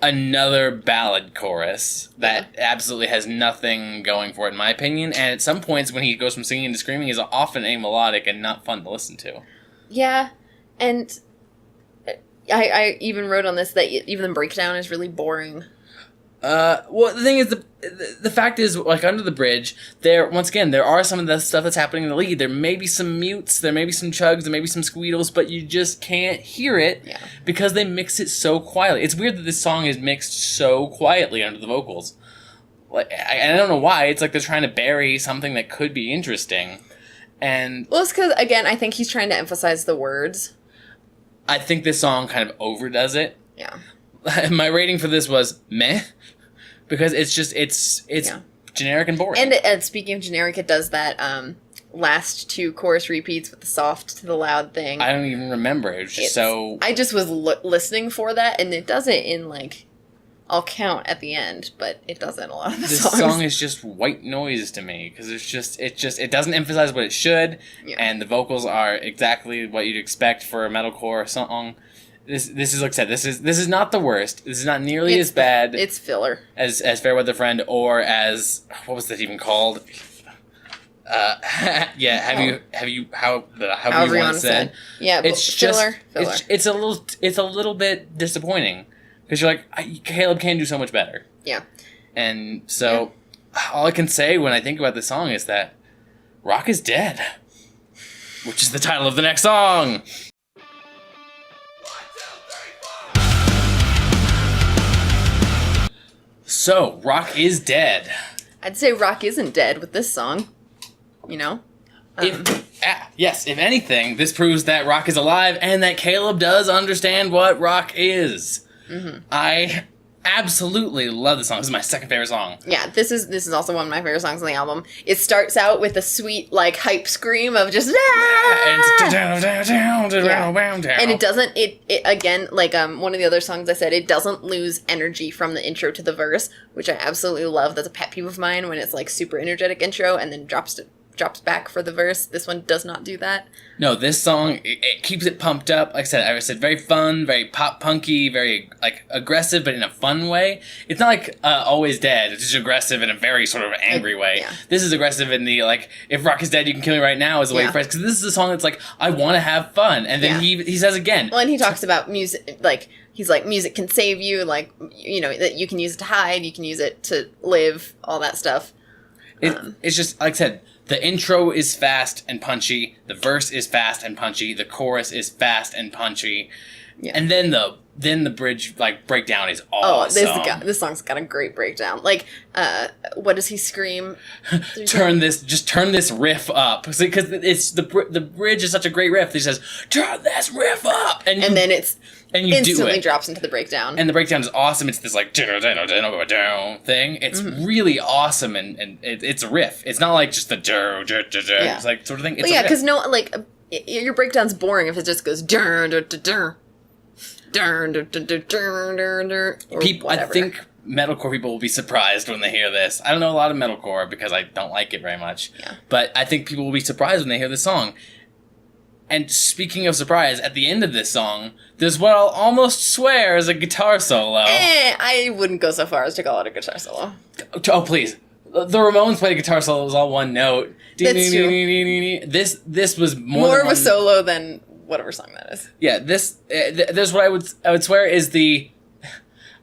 another ballad chorus that absolutely has nothing going for it, in my opinion. And at some points, when he goes from singing to screaming, is often amelodic and not fun to listen to. Yeah, and I even wrote on this that even the breakdown is really boring. Well, the thing is, the fact is, like, under the bridge, there are some of the stuff that's happening in the lead. There may be some mutes, there may be some chugs, there may be some squeals, but you just can't hear it because they mix it so quietly. It's weird that this song is mixed so quietly under the vocals. Like, I don't know why. It's like they're trying to bury something that could be interesting. And well, it's because, again, I think he's trying to emphasize the words. I think this song kind of overdoes it. Yeah. My rating for this was meh. Because it's generic and boring. And speaking of generic, it does that last two chorus repeats with the soft to the loud thing. I don't even remember. It was just so... I just was listening for that, and it does it in, I'll count at the end, but it doesn't a lot of the songs. This song is just white noise to me, because it doesn't emphasize what it should, and the vocals are exactly what you'd expect for a metalcore song. This is like I said. This is not the worst. This is not nearly as bad. It's filler as Fairweather Friend or as what was that even called? However you want to say. Yeah, it's filler. It's a little bit disappointing because you're like Caleb can do so much better. Yeah, and so all I can say when I think about this song is that rock is dead, which is the title of the next song. So, rock is dead. I'd say rock isn't dead with this song. Yes, if anything, this proves that rock is alive and that Caleb does understand what rock is. Mm-hmm. I absolutely love this song. This is my second favorite song. Yeah, this is also one of my favorite songs on the album. It starts out with a sweet, hype scream of just... And it doesn't... It again, one of the other songs I said, it doesn't lose energy from the intro to the verse, which I absolutely love. That's a pet peeve of mine when it's, super energetic intro and then drops to drops back for the verse. This one does not do that. No, this song, it keeps it pumped up. Like I said, very fun, very pop-punky, very, like, aggressive, but in a fun way. It's not like Always Dead. It's just aggressive in a very sort of angry way. Yeah. This is aggressive in the, like, if rock is dead, you can kill me right now is the way it phrased. Because this is a song that's like, I want to have fun. And then he says again. Well, and he talks about music, like, he's like, music can save you, like, you know, that you can use it to hide, you can use it to live, all that stuff. It's just, like I said, the intro is fast and punchy, the verse is fast and punchy, the chorus is fast and punchy, and then the bridge, like, breakdown is awesome. Oh, this song's got a great breakdown. Like, what does he scream? turn this riff up. Because it's the bridge is such a great riff. He says, turn this riff up! And then it's instantly drops into the breakdown. And the breakdown is awesome. It's this, like, thing. It's really awesome, and it's a riff. It's not like just the it's like sort of thing. It's because your breakdown's boring if it just goes people, I think metalcore people will be surprised when they hear this. I don't know a lot of metalcore because I don't like it very much. Yeah. But I think people will be surprised when they hear this song. And speaking of surprise, at the end of this song, there's what I'll almost swear is a guitar solo. I wouldn't go so far as to call it a guitar solo. Oh, please. The Ramones played a guitar solo. It was all one note. That's true. This was more of a solo than whatever song that is. Yeah, there's what I would swear is the...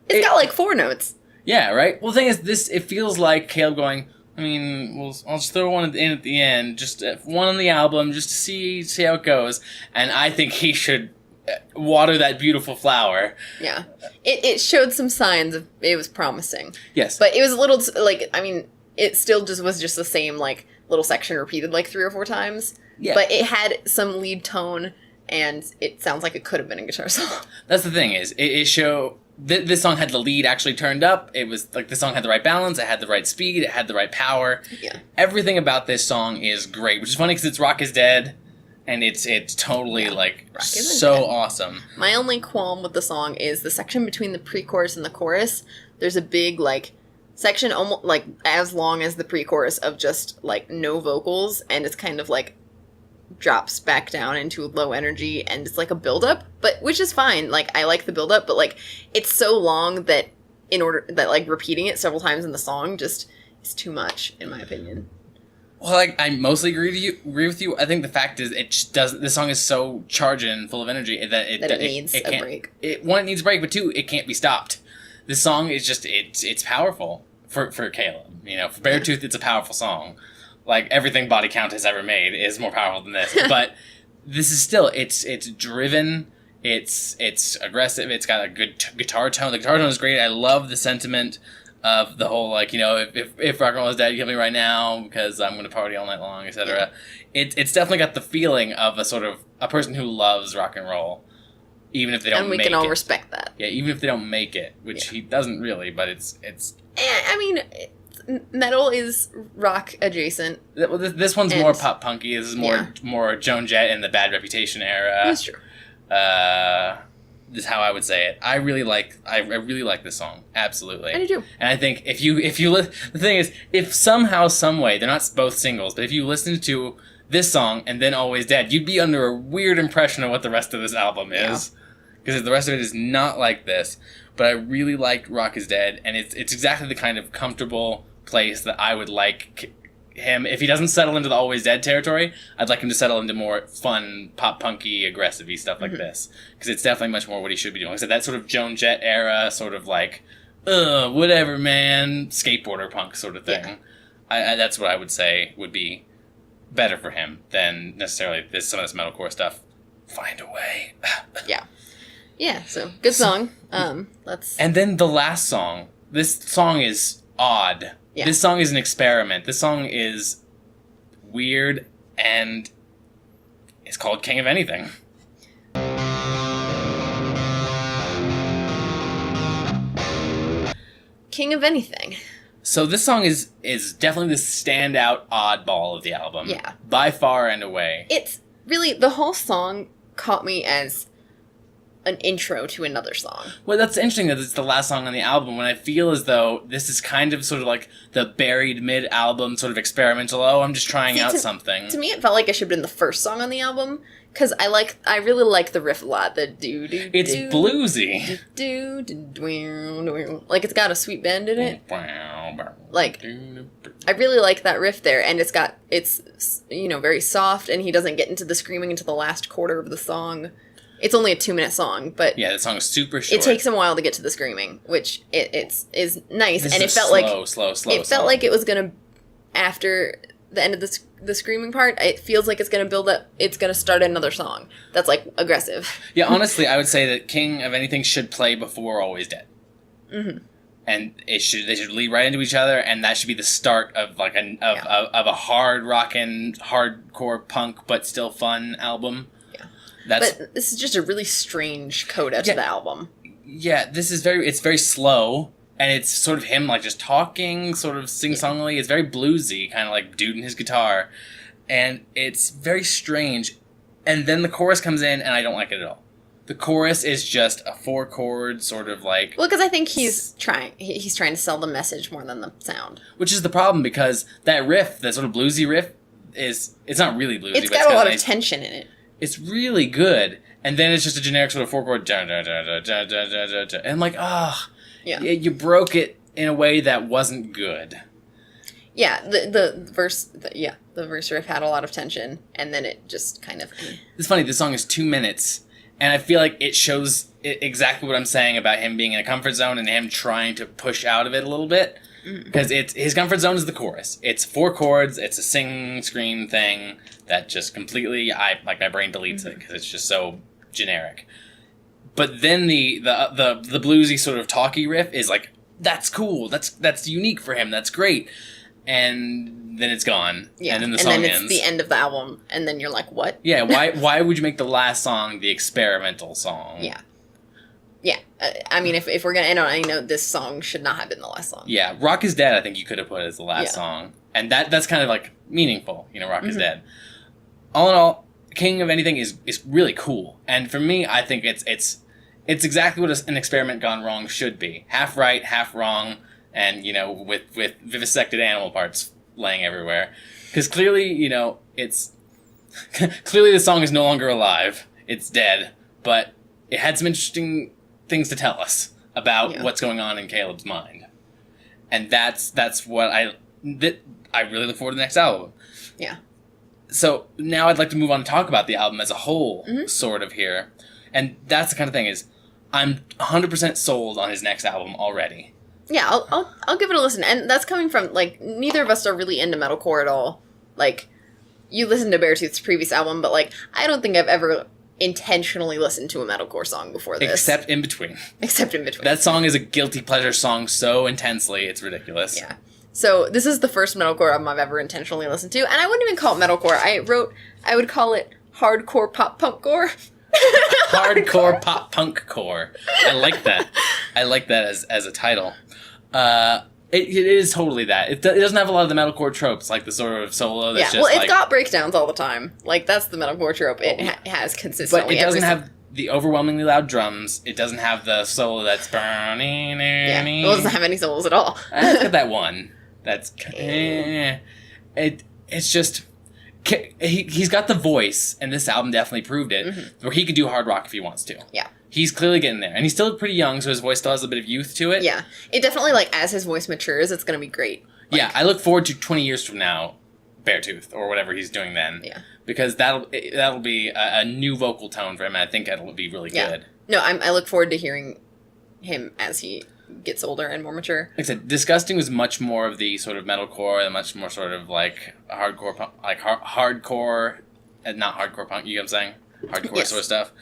It's got like 4 notes. Yeah, right? Well, the thing is, it feels like Caleb going, I mean, I'll just throw one in at the end, just one on the album, just to see how it goes. And I think he should water that beautiful flower. Yeah. It showed some signs of it was promising. Yes. But it was a little, like, I mean, it still was just the same, like, little section repeated like 3 or 4 times. Yeah. But it had some lead tone, and it sounds like it could have been a guitar solo. That's the thing is, it showed... This song had the lead actually turned up. It was like the song had the right balance. It had the right speed. It had the right power. Yeah. Everything about this song is great, which is funny because it's Rock is Dead, and it's totally like so dead. Awesome. My only qualm with the song is the section between the pre-chorus and the chorus. There's a big like section almost like as long as the pre-chorus of just like no vocals, and it's kind of like drops back down into low energy, and it's like a build-up, but which is fine. Like, I like the build-up, but like it's so long that like repeating it several times in the song just is too much, in my opinion. Well, like, I mostly agree with you. I think the fact is it just doesn't. This song is so charged and full of energy that it needs a break. One, it needs a break, but 2, it can't be stopped. This song is just it's powerful for Caleb. You know, for Beartooth, it's a powerful song. Like, everything Body Count has ever made is more powerful than this. But this is still, it's driven, it's aggressive, it's got a good guitar tone. The guitar tone is great. I love the sentiment of the whole, like, you know, if rock and roll is dead, kill me right now because I'm going to party all night long, etc. It's definitely got the feeling of a person who loves rock and roll, even if they don't make it. And we can all respect that. Yeah, even if they don't make it, which he doesn't really, but it's... I mean... Metal is rock adjacent. Well, this one's more pop punky. This is more Joan Jett in the Bad Reputation era. That's true. This is how I would say it. I really like this song. Absolutely. I do too. And I think if you the thing is, if somehow, some way, they're not both singles, but if you listen to this song and then Always Dead, you'd be under a weird impression of what the rest of this album is. Because the rest of it is not like this. But I really like Rock is Dead, and it's exactly the kind of comfortable place that I would like him. If he doesn't settle into the Always Dead territory, I'd like him to settle into more fun, pop-punky, aggressive-y stuff like this. Because it's definitely much more what he should be doing. Like I said, that sort of Joan Jett era, sort of like, whatever, man, skateboarder punk sort of thing. Yeah. That's what I would say would be better for him than necessarily some of this metalcore stuff. Find a way. Yeah, so, good song. And then the last song. This song is odd. Yeah. This song is an experiment. This song is weird, and it's called King of Anything. King of Anything. So this song is definitely the standout oddball of the album. Yeah. By far and away. It's really, the whole song caught me as an intro to another song. Well, that's interesting that it's the last song on the album, when I feel as though this is kind of sort of like the buried mid-album sort of experimental, I'm just trying out something. To me, it felt like it should have been the first song on the album, because I really like the riff a lot, the do-do-do. It's bluesy. Do-do-do-do. Like, it's got a sweet bend in it. Like, I really like that riff there, and it's very soft, and he doesn't get into the screaming until the last quarter of the song. It's only a 2-minute song, but... Yeah, the song is super short. It takes him a while to get to the screaming, which is nice. This and it is felt slow. It felt like it was going to... After the end of the screaming part, it feels like it's going to build up... It's going to start another song that's, like, aggressive. Yeah, honestly, I would say that King of Anything should play before Always Dead. Mm-hmm. And they should lead right into each other, and that should be the start of, like, of a hard rockin', hardcore punk, but still fun album. But this is just a really strange coda to the album. Yeah, it's very slow, and it's sort of him, like, just talking, sort of sing-songly. It's very bluesy, kind of like dude and his guitar, and it's very strange. And then the chorus comes in, and I don't like it at all. The chorus is just a 4-chord sort of like... Well, because I think he's trying to sell the message more than the sound. Which is the problem, because that riff, that sort of bluesy riff, it's not really bluesy. It's got a lot of tension in it. It's really good, and then it's just a generic sort of 4-chord, and like, you broke it in a way that wasn't good. Yeah, the verse riff had a lot of tension, and then it just kind of... It's funny, this song is 2 minutes, and I feel like it shows exactly what I'm saying about him being in a comfort zone and him trying to push out of it a little bit. Because his comfort zone is the chorus. It's 4 chords, it's a sing-scream thing that just completely, my brain deletes it because it's just so generic. But then the bluesy sort of talky riff is like, that's cool, that's unique for him, that's great. And then it's gone. Yeah, and then the song ends. And then it's the end of the album, and then you're like, what? Yeah, why would you make the last song the experimental song? Yeah. Yeah, I mean, if we're going to end on, I know this song should not have been the last song. Yeah, Rock is Dead, I think you could have put as the last song. And that's kind of, like, meaningful, Rock is Dead. All in all, King of Anything is really cool. And for me, I think it's exactly what an experiment gone wrong should be. Half right, half wrong, and, with vivisected animal parts laying everywhere. Because clearly, it's... clearly the song is no longer alive. It's dead. But it had some interesting things to tell us about what's going on in Caleb's mind, and that's what I really look forward to the next album. Yeah. So now I'd like to move on and talk about the album as a whole, sort of here, and that's the kind of thing is I'm 100% sold on his next album already. Yeah, I'll give it a listen, and that's coming from like neither of us are really into metalcore at all. Like, you listened to Beartooth's previous album, but like I don't think I've ever intentionally listened to a metalcore song before this. Except In Between. That song is a guilty pleasure song so intensely, it's ridiculous. Yeah. So this is the first metalcore album I've ever intentionally listened to, and I wouldn't even call it metalcore. I would call it hardcore pop punk core. Hardcore pop punk core. I like that. I like that as a title. It is totally that. It doesn't have a lot of the metalcore tropes, like the sort of solo that's just it's got breakdowns all the time. Like, that's the metalcore trope. It has consistently. But it doesn't have the overwhelmingly loud drums. It doesn't have the solo that's... Yeah, it doesn't have any solos at all. It's got that one. That's... It's just... He's got the voice, and this album definitely proved it, where he could do hard rock if he wants to. Yeah. He's clearly getting there. And he's still pretty young, so his voice still has a bit of youth to it. Yeah. It definitely, like, as his voice matures, it's going to be great. Like, yeah, I look forward to 20 years from now, Beartooth, or whatever he's doing then. Yeah. Because that'll be a new vocal tone for him, and I think it'll be really good. No, I look forward to hearing him as he gets older and more mature. Like I said, Disgusting was much more of the sort of metalcore, and much more sort of, like, hardcore, like, hardcore, and not hardcore punk, you know what I'm saying? Hardcore sort of stuff.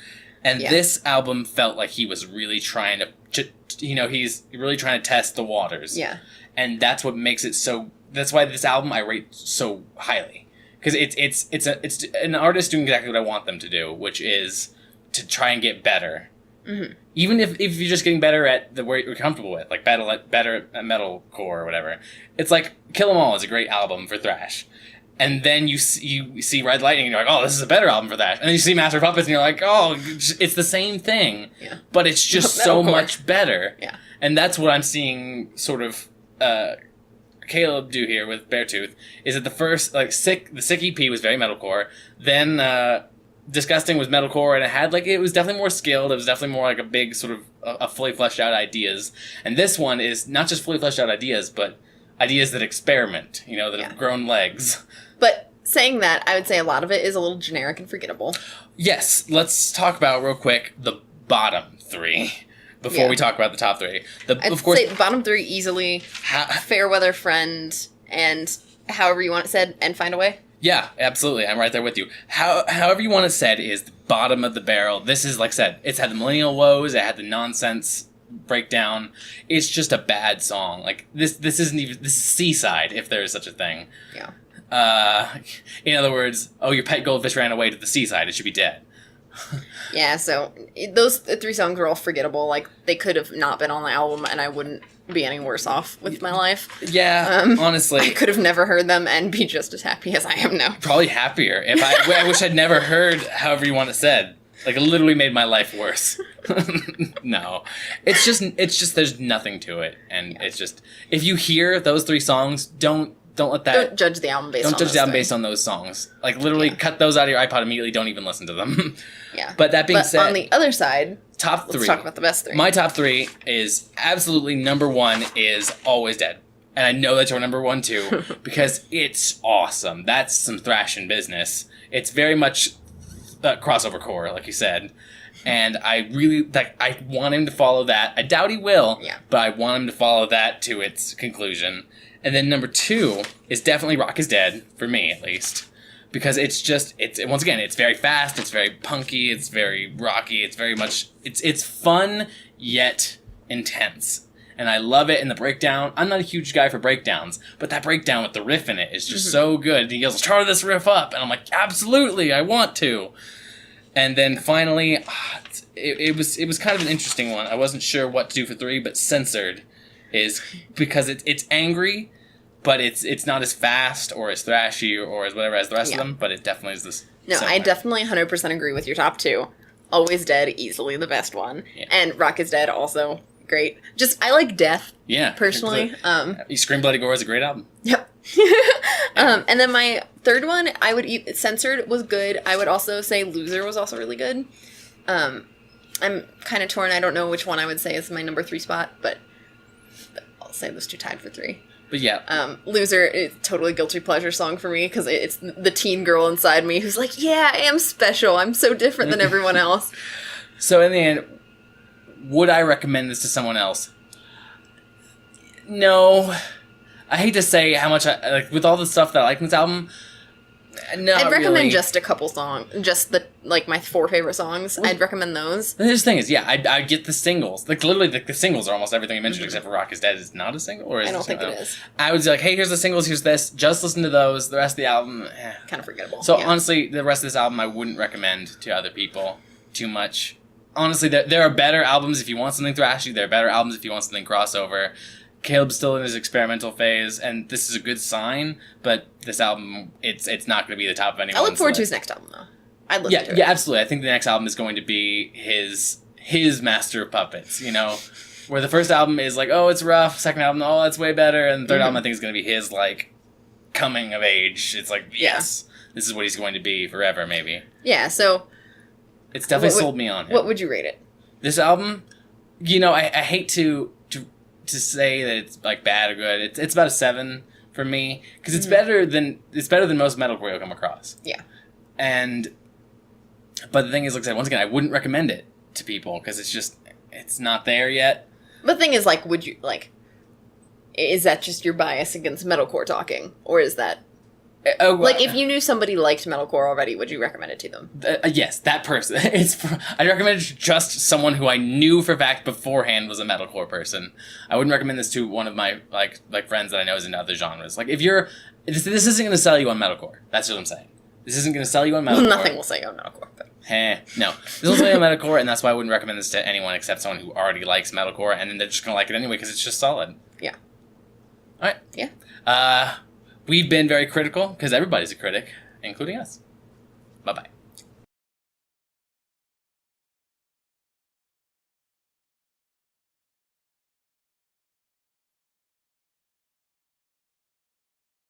And this album felt like he was really trying to, he's really trying to test the waters. Yeah. And that's what makes it so, that's why this album I rate so highly. Because it's an artist doing exactly what I want them to do, which is to try and get better. Mm-hmm. Even if you're just getting better at the where you're comfortable with, like better at metalcore or whatever. It's like, Kill 'Em All is a great album for thrash. And then you see Red Lightning, and you're like, oh, this is a better album for that. And then you see Master of Puppets, and you're like, oh, it's the same thing, but it's just so much better. Yeah. And that's what I'm seeing sort of Caleb do here with Beartooth, is that the first, like, the Sick EP was very metalcore, then Disgusting was metalcore, and it was definitely more skilled, it was definitely more like a big sort of, a fully fleshed out ideas. And this one is not just fully fleshed out ideas, but ideas that experiment, that have grown legs. But saying that, I would say a lot of it is a little generic and forgettable. Yes, let's talk about, real quick, the bottom 3. Before we talk about the top 3. I'd say the bottom 3 easily, Fairweather Friend, and however you want it said, and Find a Way. Yeah, absolutely. I'm right there with you. However you want it said is the bottom of the barrel. This is, like I said, it's had the millennial woes, it had the nonsense breakdown. It's just a bad song. Like, this isn't even... This is Seaside, if there is such a thing. Yeah. In other words, your pet goldfish ran away to the seaside. It should be dead. Yeah, so those 3 songs were all forgettable. Like, they could have not been on the album, and I wouldn't be any worse off with my life. Yeah, honestly. I could have never heard them and be just as happy as I am now. Probably happier. I wish I'd never heard however you want it said. Like, it literally made my life worse. No. It's just there's nothing to it. And it's just, if you hear those 3 songs, don't let that... Don't judge the album based on those songs. Like, literally cut those out of your iPod immediately. Don't even listen to them. Yeah. But that being said... on the other side... Top 3. Let's talk about the best 3. My top 3 is absolutely number 1 is Always Dead. And I know that's your number 1 too. Because it's awesome. That's some thrashing business. It's very much crossover core, like you said. And I really... I want him to follow that. I doubt he will. Yeah. But I want him to follow that to its conclusion. And then number 2 is definitely Rock is Dead, for me at least. Because once again, it's very fast, it's very punky, it's very rocky, it's very much, it's fun, yet intense. And I love it in the breakdown. I'm not a huge guy for breakdowns, but that breakdown with the riff in it is just so good. He yells, "Char this riff up!" And I'm like, absolutely, I want to. And then finally, it was kind of an interesting one. I wasn't sure what to do for 3, but Censored is because it's angry, but it's not as fast or as thrashy or as whatever as the rest of them, but it definitely is this. No, I definitely 100% agree with your top 2. Always Dead, easily the best one. Yeah. And Rock is Dead, also great. I like Death, personally. Scream Bloody Gore is a great album. Yep. And then my third one, Censored was good. I would also say Loser was also really good. I'm kind of torn. I don't know which one I would say is my number 3 spot, but I'll say those 2 tied for 3. But yeah. Loser is totally guilty pleasure song for me because it's the teen girl inside me who's like, yeah, I am special. I'm so different than everyone else. So in the end, would I recommend this to someone else? No. I hate to say how much with all the stuff that I like in this album, no, I'd recommend just a couple songs, just my 4 favorite songs. I'd recommend those. The thing is, I get the singles. Like, literally, the singles are almost everything I mentioned except for Rock is Dead is not a single, or is I don't think it is. I would be like, hey, here's the singles, here's this. Just listen to those. The rest of the album, kind of forgettable. So honestly, the rest of this album I wouldn't recommend to other people too much. Honestly, there are better albums if you want something thrashy. There are better albums if you want something crossover. Caleb's still in his experimental phase, and this is a good sign, but this album, it's not going to be the top of anyone's I look forward to list. his next album, though. I'd listen to it. Yeah, absolutely. I think the next album is going to be his Master of Puppets, where the first album is like, oh, it's rough, second album, oh, it's way better, and the third album I think is going to be his, coming of age. It's like, yes, this is what he's going to be forever, maybe. Yeah, so... It's definitely sold me on him. What would you rate it? This album, I hate to say that it's bad or good. It's about a 7 for me because it's better than most metalcore you'll come across. Yeah. But the thing is, like I said, once again, I wouldn't recommend it to people because it's not there yet. The thing is, would you is that just your bias against metalcore talking, or is that? If you knew somebody liked metalcore already, would you recommend it to them? Yes, that person. I'd recommend it to just someone who I knew for a fact beforehand was a metalcore person. I wouldn't recommend this to one of my friends that I know is into other genres. This isn't going to sell you on metalcore. That's what I'm saying. This isn't going to sell you on metalcore. Nothing will sell you on metalcore. But. No. This will sell you on metalcore, and that's why I wouldn't recommend this to anyone except someone who already likes metalcore, and then they're just going to like it anyway because it's just solid. Yeah. All right. Yeah. We've been very critical, because everybody's a critic, including us. Bye-bye.